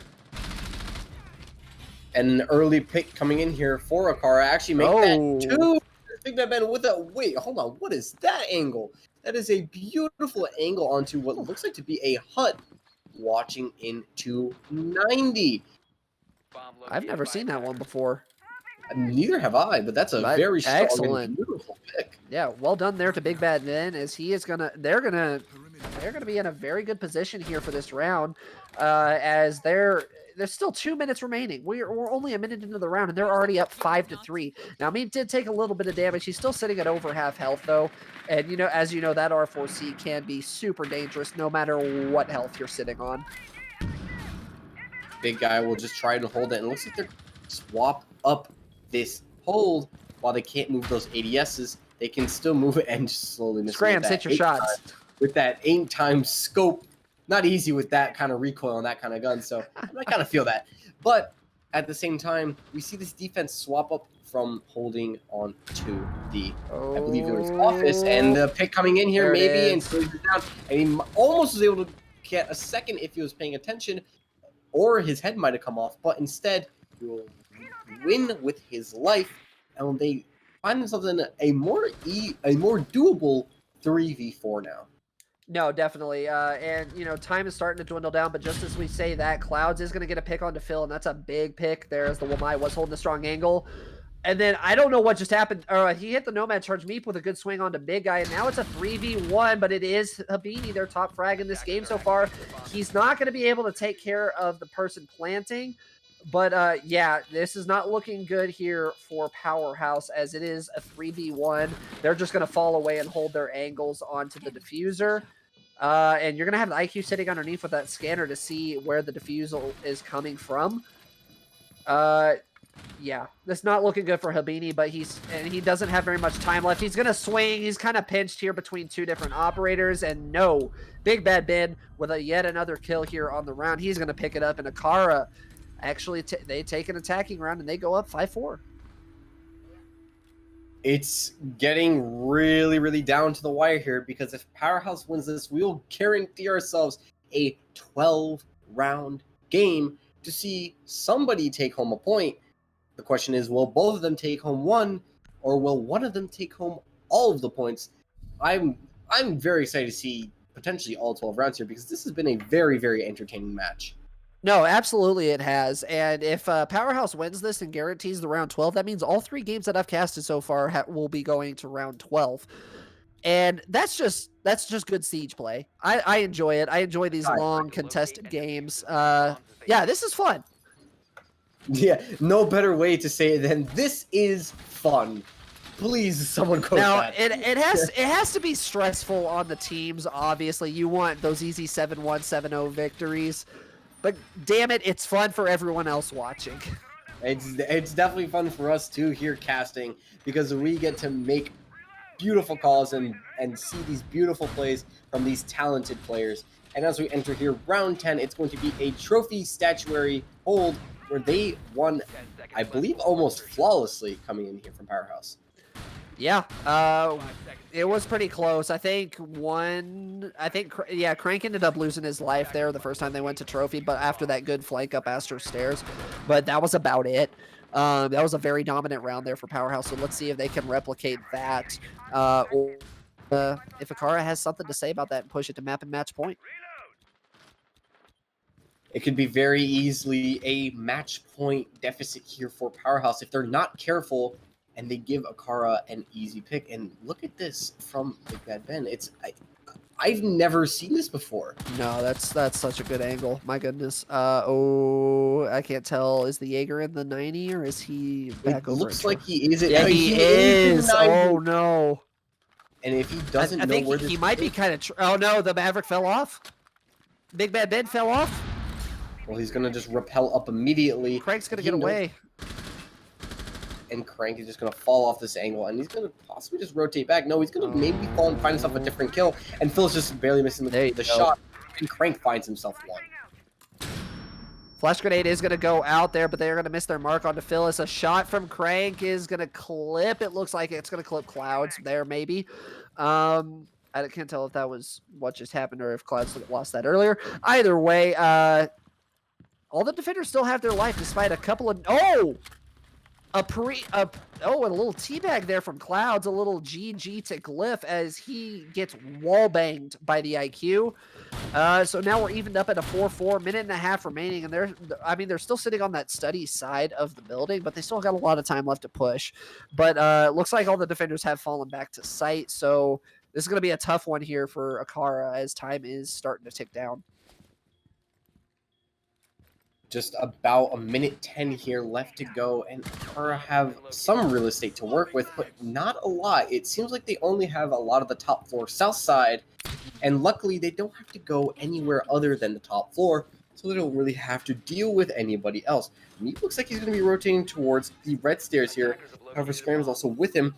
And an early pick coming in here for AcaRa, actually make that 2. Big Bad Ben with a, wait, hold on, what is that angle? That is a beautiful angle onto what looks like to be a hut, watching into 90. I've never seen that one before. Neither have I, but that's a very strong excellent and beautiful pick. Yeah, well done there to Big Bad Ben, as he is they're gonna be in a very good position here for this round, as there's still 2 minutes remaining. We're only a minute into the round, and they're already up 5-3. Now, Meep did take a little bit of damage. He's still sitting at over half health, though. And, you know, as you know, that R4C can be super dangerous no matter what health you're sitting on. Big guy will just try to hold it. And it looks like they're swap up this hold. While they can't move those ADSs, they can still move it and just slowly miss. Scrams, hit your shots. With that 8x scope. Not easy with that kind of recoil and that kind of gun, so I kind of feel that. But at the same time, we see this defense swap up from holding on to the, I believe it was office, and the pick coming in here maybe and closes it down. And he almost was able to get a second if he was paying attention, or his head might have come off, but instead he will win with his life, and they find themselves in a more doable 3v4 now. No, definitely. And, you know, time is starting to dwindle down, but just as we say that, Clouds is going to get a pick onto Phil, and that's a big pick there, as the Wamai was holding a strong angle. And then I don't know what just happened. He hit the Nomad charge Meep with a good swing onto Big Guy, and now it's a 3v1, but it is Habini, their top frag in this game so far. He's not going to be able to take care of the person planting. But, yeah, this is not looking good here for Powerhaus, as it is a 3v1. They're just going to fall away and hold their angles onto the diffuser. And you're going to have the IQ sitting underneath with that scanner to see where the diffusal is coming from. Yeah, that's not looking good for Habini, but he doesn't have very much time left. He's going to swing. He's kind of pinched here between 2 different operators, and no, Big Bad Ben with yet another kill here on the round. He's going to pick it up, and AcaRa actually they take an attacking round, and they go up 5-4. It's getting really, really down to the wire here, because if Powerhaus wins this, we will guarantee ourselves a 12-round game to see somebody take home a point. The question is, will both of them take home one, or will one of them take home all of the points? I'm very excited to see potentially all 12 rounds here because this has been a very, very entertaining match. No, absolutely it has. And if Powerhaus wins this and guarantees the round 12, that means all 3 games that I've casted so far will be going to round 12. And that's just good siege play. I enjoy it. I enjoy these long contested games. Yeah, this is fun. Yeah, no better way to say it than this is fun. Please, someone quote Now, that. it has to be stressful on the teams. Obviously, you want those easy 7-1, 7-0 victories. But damn it, it's fun for everyone else watching. It's definitely fun for us too here casting because we get to make beautiful calls and see these beautiful plays from these talented players. And as we enter here, round 10, it's going to be a trophy statuary hold where they won, I believe, almost flawlessly coming in here from Powerhaus. Yeah, it was pretty close. Crank ended up losing his life there the first time they went to trophy, but after that good flank up Astro Stairs. But that was about it. That was a very dominant round there for Powerhaus, so let's see if they can replicate that. Or if AcaRa has something to say about that and push it to map and match point. It could be very easily a match point deficit here for Powerhaus if they're not careful and they give AcaRa an easy pick. And look at this from Big Bad Ben. I've never seen this before. No, that's such a good angle. My goodness. I can't tell. Is the Jaeger in the 90 or is he back over? It looks like he is. Yeah, he is. Oh no. And if he doesn't I know think where this he might be kind of. Oh no, the Maverick fell off. Big Bad Ben fell off. Well, he's gonna just rappel up immediately. Crank's gonna get away. And Crank is just going to fall off this angle, and he's going to possibly just rotate back. No, he's going to maybe fall and find himself a different kill, and Phil's just barely missing the shot, and Crank finds himself one. Flash grenade is going to go out there, but they're going to miss their mark onto Phyllis. A shot from Crank is going to clip. It looks like it's going to clip Clouds there, maybe. I can't tell if that was what just happened or if Clouds lost that earlier. Either way, all the defenders still have their life despite a couple of... a little teabag there from Clouds, a little GG to Glyph as he gets wall banged by the IQ. So now we're evened up at a 4-4, minute and a half remaining, and they're still sitting on that study side of the building, but they still got a lot of time left to push. But looks like all the defenders have fallen back to site, so this is going to be a tough one here for AcaRa as time is starting to tick down. Just about a minute 10 here left to go, and AcaRa have some real estate to work with, but not a lot. It seems like they only have a lot of the top floor south side, and luckily they don't have to go anywhere other than the top floor, so they don't really have to deal with anybody else. And he looks like he's going to be rotating towards the red stairs here. However, Scram is also with him,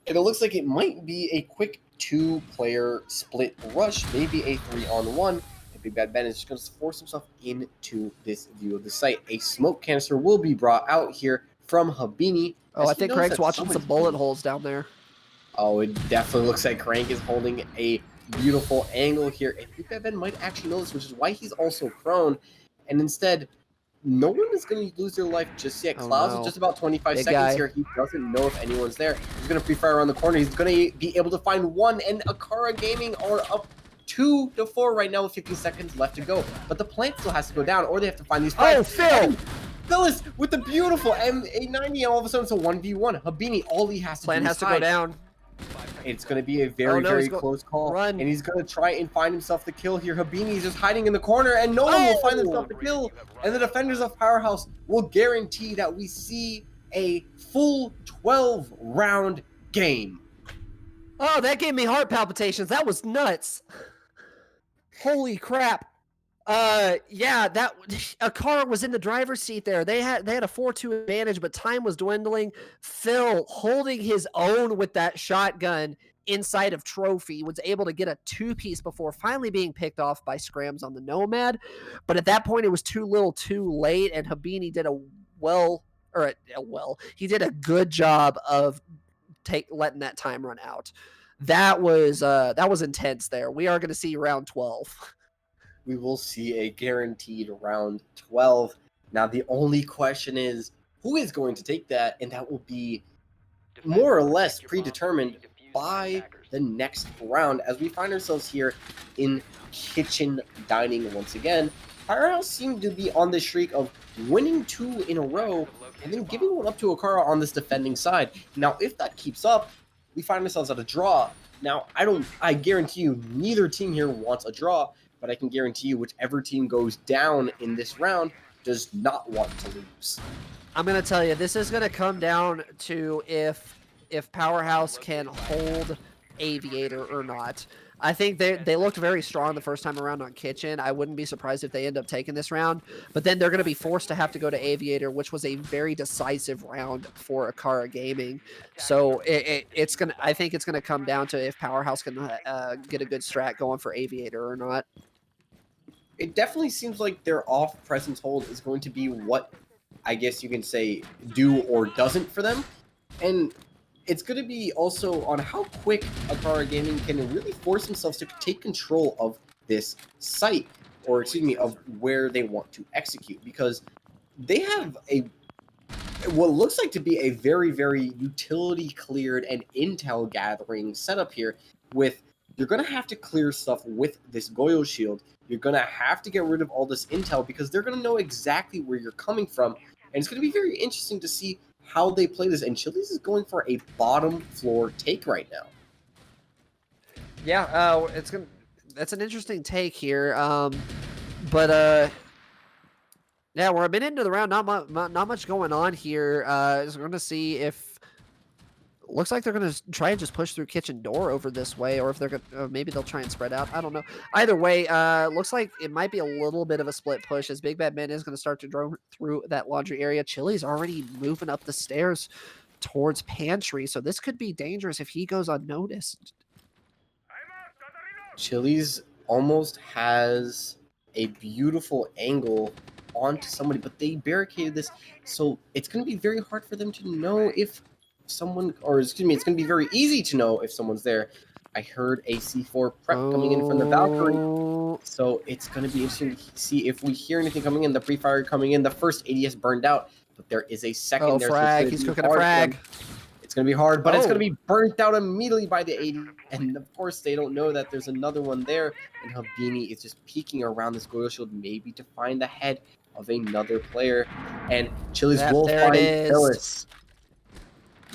and it looks like it might be a quick 2-player split rush, maybe a 3-on-1. Big Bad Ben is just going to force himself into this view of the site. A smoke canister will be brought out here from Habini. Oh, I think Crank's watching some bullet holes down there. Oh, it definitely looks like Crank is holding a beautiful angle here. And Big Bad Ben might actually know this, which is why he's also prone. And instead, no one is going to lose their life just yet. Clouds is just about 25 seconds here. He doesn't know if anyone's there. He's going to pre-fire around the corner. He's going to be able to find one, and AcaRa Gaming are up 2-4 right now with 15 seconds left to go. But the plant still has to go down, or they have to find these five. Oh, Phil! Phyllis with the beautiful M890, and all of a sudden it's a 1v1. Habini, all he has to plant do has to go down. It's going to be a very close call. Run. And he's going to try and find himself the kill here. Habini's just hiding in the corner, and no one will find himself the kill. And the defenders of Powerhaus will guarantee that we see a full 12-round game. Oh, that gave me heart palpitations. That was nuts. Holy crap. Yeah, that AcaRa was in the driver's seat there. They had a 4-2 advantage, but time was dwindling. Phil holding his own with that shotgun inside of Trophy was able to get a 2-piece before finally being picked off by Scrams on the Nomad. But at that point, it was too little too late, and Habini did he did a good job of letting that time run out. That was intense there. We are going to see round 12. we will see a guaranteed round 12. Now, the only question is, who is going to take that? And that will be more or less predetermined by the next round, as we find ourselves here in kitchen dining once again. Powerhaus seem to be on the streak of winning 2 in a row and then giving one up to AcaRa on this defending side. Now, if that keeps up, we find ourselves at a draw. Now, I guarantee you neither team here wants a draw, but I can guarantee you whichever team goes down in this round does not want to lose. I'm gonna tell you, this is gonna come down to if Powerhaus can hold Aviator or not. I think they looked very strong the first time around on Kitchen. I wouldn't be surprised if they end up taking this round, but then they're going to be forced to have to go to Aviator, which was a very decisive round for AcaRa Gaming. So it's gonna. I think it's gonna come down to if Powerhaus can get a good strat going for Aviator or not. It definitely seems like their off presence hold is going to be what I guess you can say do or doesn't for them, and it's going to be also on how quick AcaRa Gaming can really force themselves to take control of this site, or excuse me, of where they want to execute, because they have what looks like to be a very, very utility cleared and intel gathering setup here. With you're going to have to clear stuff with this Goyo shield. You're going to have to get rid of all this intel because they're going to know exactly where you're coming from, and it's going to be very interesting to see how they play this. And Chili's is going for a bottom floor take right now. Yeah, that's an interesting take here. But yeah, we're a minute into the round. Not much going on here. We're going to see if looks like they're going to try and just push through kitchen door over this way, or if they're going to maybe they'll try and spread out. I don't know. Either way, looks like it might be a little bit of a split push as Big Bad Ben is going to start to drone through that laundry area. Chili's already moving up the stairs towards pantry, so this could be dangerous if he goes unnoticed. Chili's almost has a beautiful angle onto somebody, but they barricaded this, so it's going to be very hard for them to know if someone, or excuse me, it's going to be very easy to know if someone's there. I heard a C4 prep coming in from the Valkyrie, so it's going to be interesting to see if we hear anything coming in. The pre-fire coming in, the first ADS burned out, but there is a second there. Frag. He's cooking a frag. It's going to be hard, but it's going to be burnt out immediately by the 80. And of course, they don't know that there's another one there. And Habini is just peeking around this Goyo shield, maybe to find the head of another player. And Chili's will find Phyllis.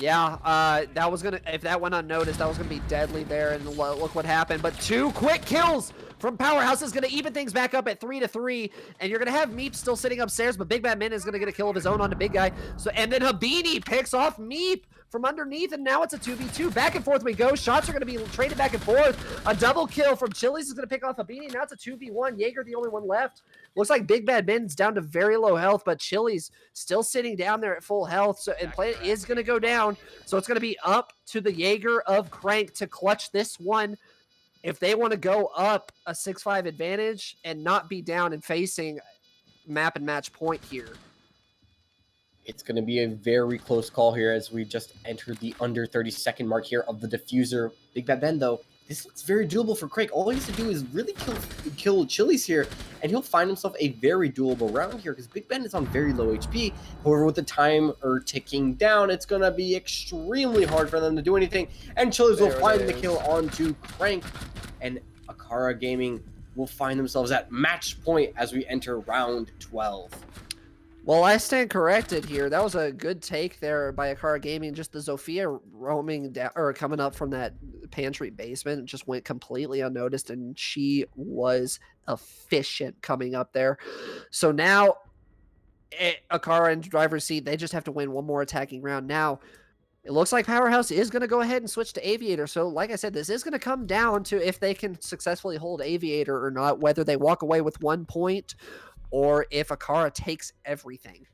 Yeah, that was gonna, if that went unnoticed, that was gonna be deadly there, and look what happened. But 2 quick kills from Powerhaus is gonna even things back up at 3-3, and you're gonna have Meep still sitting upstairs, but Big Bad Min is gonna get a kill of his own on the big guy. So, and then Habini picks off Meep from underneath, and now it's a 2v2. Back and forth we go. Shots are going to be traded back and forth. A double kill from Chili's is going to pick off Habini. Now it's a 2v1. Jaeger the only one left. Looks like Big Bad Ben's down to very low health, but Chili's still sitting down there at full health. So, and Planet is going to go down. So it's going to be up to the Jaeger of Crank to clutch this one. If they want to go up a 6-5 advantage and not be down and facing map and match point here. It's going to be a very close call here as we just entered the under 30-second mark here of the diffuser. Big Bad Ben, though, this looks very doable for Craig. All he has to do is really kill Chili's here, and he'll find himself a very doable round here because Big Ben is on very low HP. However, with the timer ticking down, it's going to be extremely hard for them to do anything, and Chili's will find the kill onto Crank, and AcaRa Gaming will find themselves at match point as we enter round 12. Well, I stand corrected here. That was a good take there by AcaRa Gaming. Just the Zofia roaming down or coming up from that pantry basement just went completely unnoticed, and she was efficient coming up there. So now, AcaRa in driver's seat, they just have to win one more attacking round. Now, it looks like Powerhaus is going to go ahead and switch to Aviator. So, like I said, this is going to come down to if they can successfully hold Aviator or not, whether they walk away with 1 point or if AcaRa takes everything.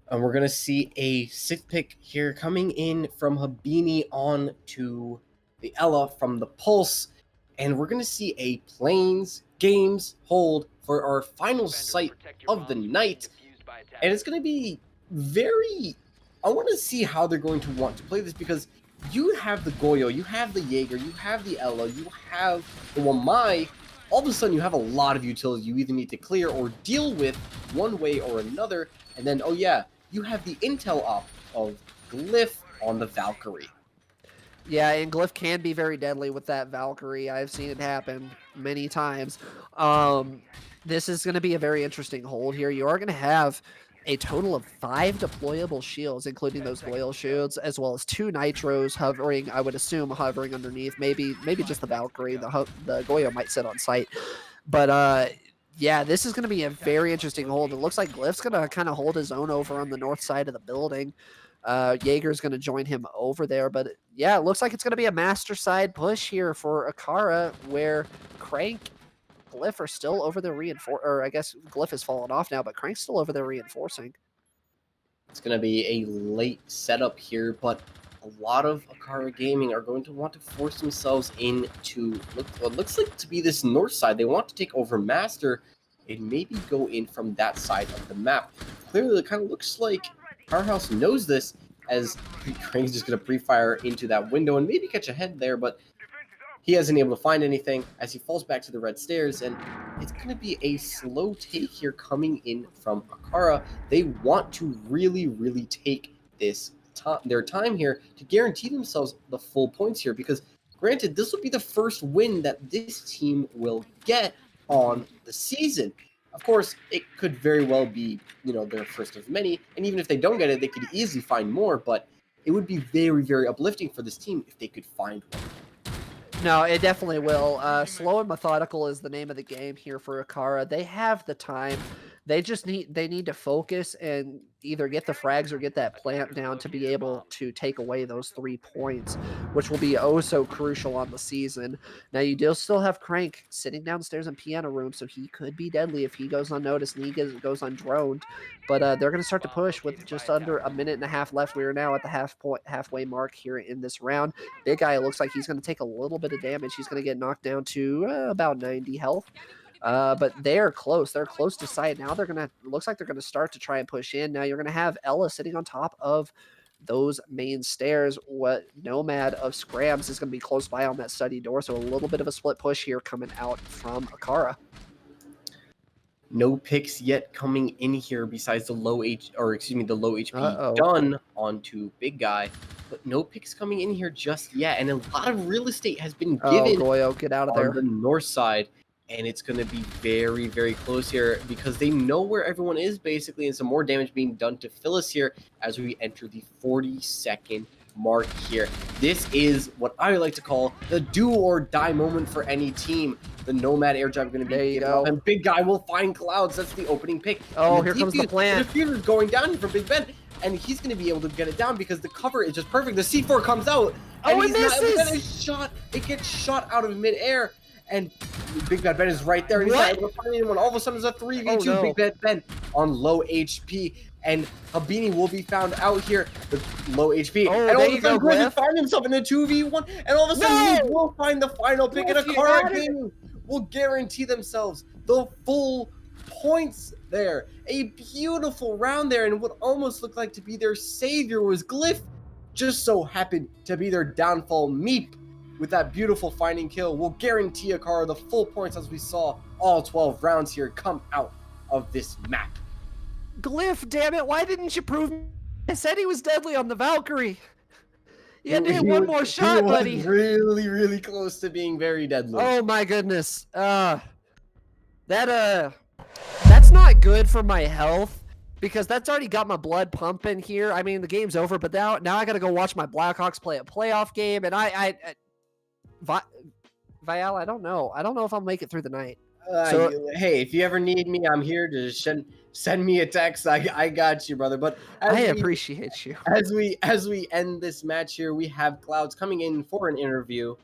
And we're going to see a 6th pick here coming in from Habini on to the Ella from the Pulse. And we're going to see a Plains Games hold for our final sight of the night. And it's going to be very... I want to see how they're going to want to play this because you have the Goyo, you have the Jaeger, you have the Ella, you have the Wamai, all of a sudden you have a lot of utilities you either need to clear or deal with one way or another. And then, oh yeah, you have the intel op of Glyph on the Valkyrie. Yeah, and Glyph can be very deadly with that Valkyrie. I've seen it happen many times. This is going to be a very interesting hold here. You are going to have a total of 5 deployable shields, including those loyal shields, as well as 2 nitros hovering. I would assume hovering underneath. Maybe just the Valkyrie. The Goyo might sit on site, but yeah, this is going to be a very interesting hold. It looks like Glyph's going to kind of hold his own over on the north side of the building. Jaeger's going to join him over there, but yeah, it looks like it's going to be a master side push here for AcaRa, where Crank, Glyph are still over there or I guess Glyph has fallen off now, but Crank's still over there reinforcing. It's going to be a late setup here, but a lot of AcaRa Gaming are going to want to force themselves into what looks like to be this north side. They want to take over Master and maybe go in from that side of the map. Clearly, it kind of looks like Powerhaus knows this, as Crank's just going to pre-fire into that window and maybe catch a head there, but he hasn't been able to find anything as he falls back to the red stairs, and it's going to be a slow take here coming in from AcaRa. They want to really, really take their time here to guarantee themselves the full points here, because granted, this will be the first win that this team will get on the season. Of course, it could very well be, their first of many, and even if they don't get it, they could easily find more, but it would be very, very uplifting for this team if they could find one. No, it definitely will. Slow and methodical is the name of the game here for AcaRa. They have the time. They need to focus and either get the frags or get that plant down to be able to take away those 3 points, which will be oh so crucial on the season. Now, you do still have Crank sitting downstairs in piano room, so he could be deadly if he goes unnoticed and he goes undroned. But they're going to start to push with just under a minute and a half left. We are now at the halfway mark here in this round. Big guy looks like he's going to take a little bit of damage. He's going to get knocked down to about 90 health. But they're close. They're close to sight. Now looks like they're going to start to try and push in. Now you're going to have Ella sitting on top of those main stairs. What Nomad of Scrams is going to be close by on that study door. So a little bit of a split push here coming out from AcaRa. No picks yet coming in here besides the low HP done onto Big Guy, but no picks coming in here just yet. And a lot of real estate has been given Goyo, get out of there. On the north side. And it's going to be very, very close here because they know where everyone is, basically, and some more damage being done to Phyllis here as we enter the 40-second mark here. This is what I like to call the do-or-die moment for any team. The Nomad air drive going to be there you go. And Big Guy will find Clouds. That's the opening pick. Oh, here comes the plant. The diffuser is going down here for Big Ben, and he's going to be able to get it down because the cover is just perfect. The C4 comes out, and it misses! It gets shot out of midair. And Big Bad Ben is right there, and he's not able to find anyone. All of a sudden, there's a 3v2. No. Big Bad Ben on low HP, and Habini will be found out here with low HP. Oh, and all of a sudden, Glyph he finds himself in a 2v1, and all of a sudden, he will find the final pick, and AcaRa Gaming will guarantee themselves the full points there. A beautiful round there, and what almost looked like to be their savior was Glyph. Just so happened to be their downfall. Meep, with that beautiful finding kill, will guarantee AcaRa the full points as we saw all 12 rounds here come out of this map. Glyph, damn it, why didn't you prove me? I said he was deadly on the Valkyrie. You had to hit one more shot, buddy. He was really, really close to being very deadly. Oh my goodness. That's not good for my health, because that's already got my blood pumping here. I mean, the game's over, but now I got to go watch my Blackhawks play a playoff game, and Vial, I don't know. I don't know if I'll make it through the night. Hey, if you ever need me, I'm here. To send me a text. I got you, brother. But I appreciate you. As we end this match here, we have Clouds coming in for an interview.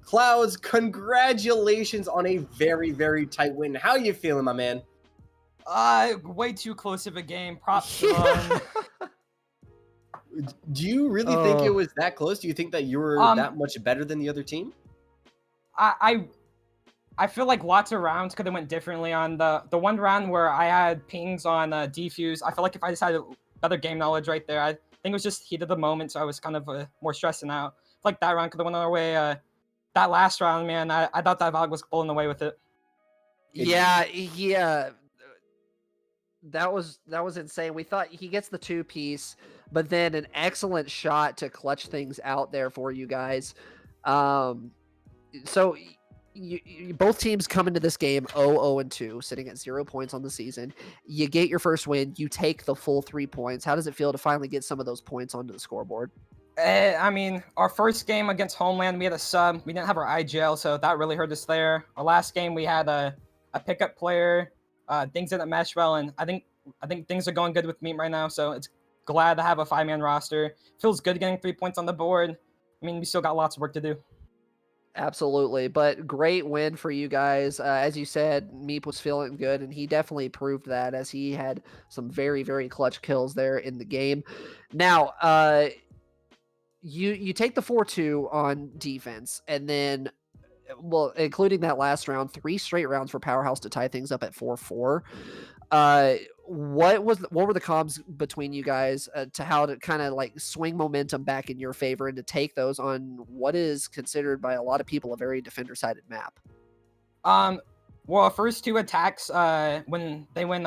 Clouds, congratulations on a very, very tight win. How you feeling, my man? Way too close of a game. Props to Do you really think it was that close? Do you think that you were that much better than the other team? I feel like lots of rounds could have went differently on the one round where I had pings on defuse. I feel like if I just had better game knowledge right there, I think it was just heat of the moment, so I was kind of more stressing out. Like that round could have went our way. that last round, man, I thought that Valk was pulling away with it. Yeah. That was insane. We thought he gets the 2-piece, but then an excellent shot to clutch things out there for you guys. So you both teams come into this game 0-2, sitting at 0 points on the season. You get your first win. You take the full 3 points. How does it feel to finally get some of those points onto the scoreboard? I mean, our first game against Homeland, we had a sub. We didn't have our IGL, so that really hurt us there. Our last game, we had a pickup player. Things didn't mesh well, and I think things are going good with Meat right now. So it's glad to have a 5-man roster. Feels good getting 3 points on the board. I mean, we still got lots of work to do. Absolutely, but great win for you guys. As you said, Meep was feeling good, and he definitely proved that as he had some very, very clutch kills there in the game. Now, you take the 4-2 on defense, and then, well, including that last round, 3 straight rounds for Powerhaus to tie things up at 4-4. What were the comms between you guys to how to kind of like swing momentum back in your favor and to take those on what is considered by a lot of people a very defender-sided map? Well, our first 2 attacks, when they went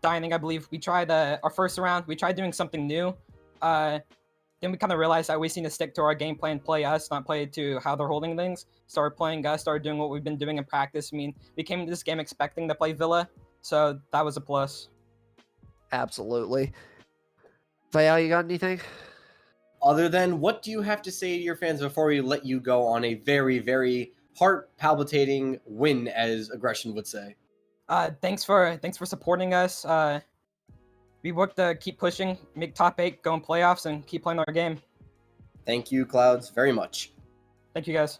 dining, I believe we tried our first round. We tried doing something new. Then we kind of realized that we need to stick to our game plan, play us, not play to how they're holding things. Started playing us, started doing what we've been doing in practice. I mean, we came to this game expecting to play Villa, so that was a plus. Absolutely. Vial, you got anything? Other than, what do you have to say to your fans before we let you go on a very, very heart-palpitating win, as Aggression would say? Thanks for supporting us. We work to keep pushing, make top 8, go in playoffs, and keep playing our game. Thank you, Clouds, very much. Thank you, guys.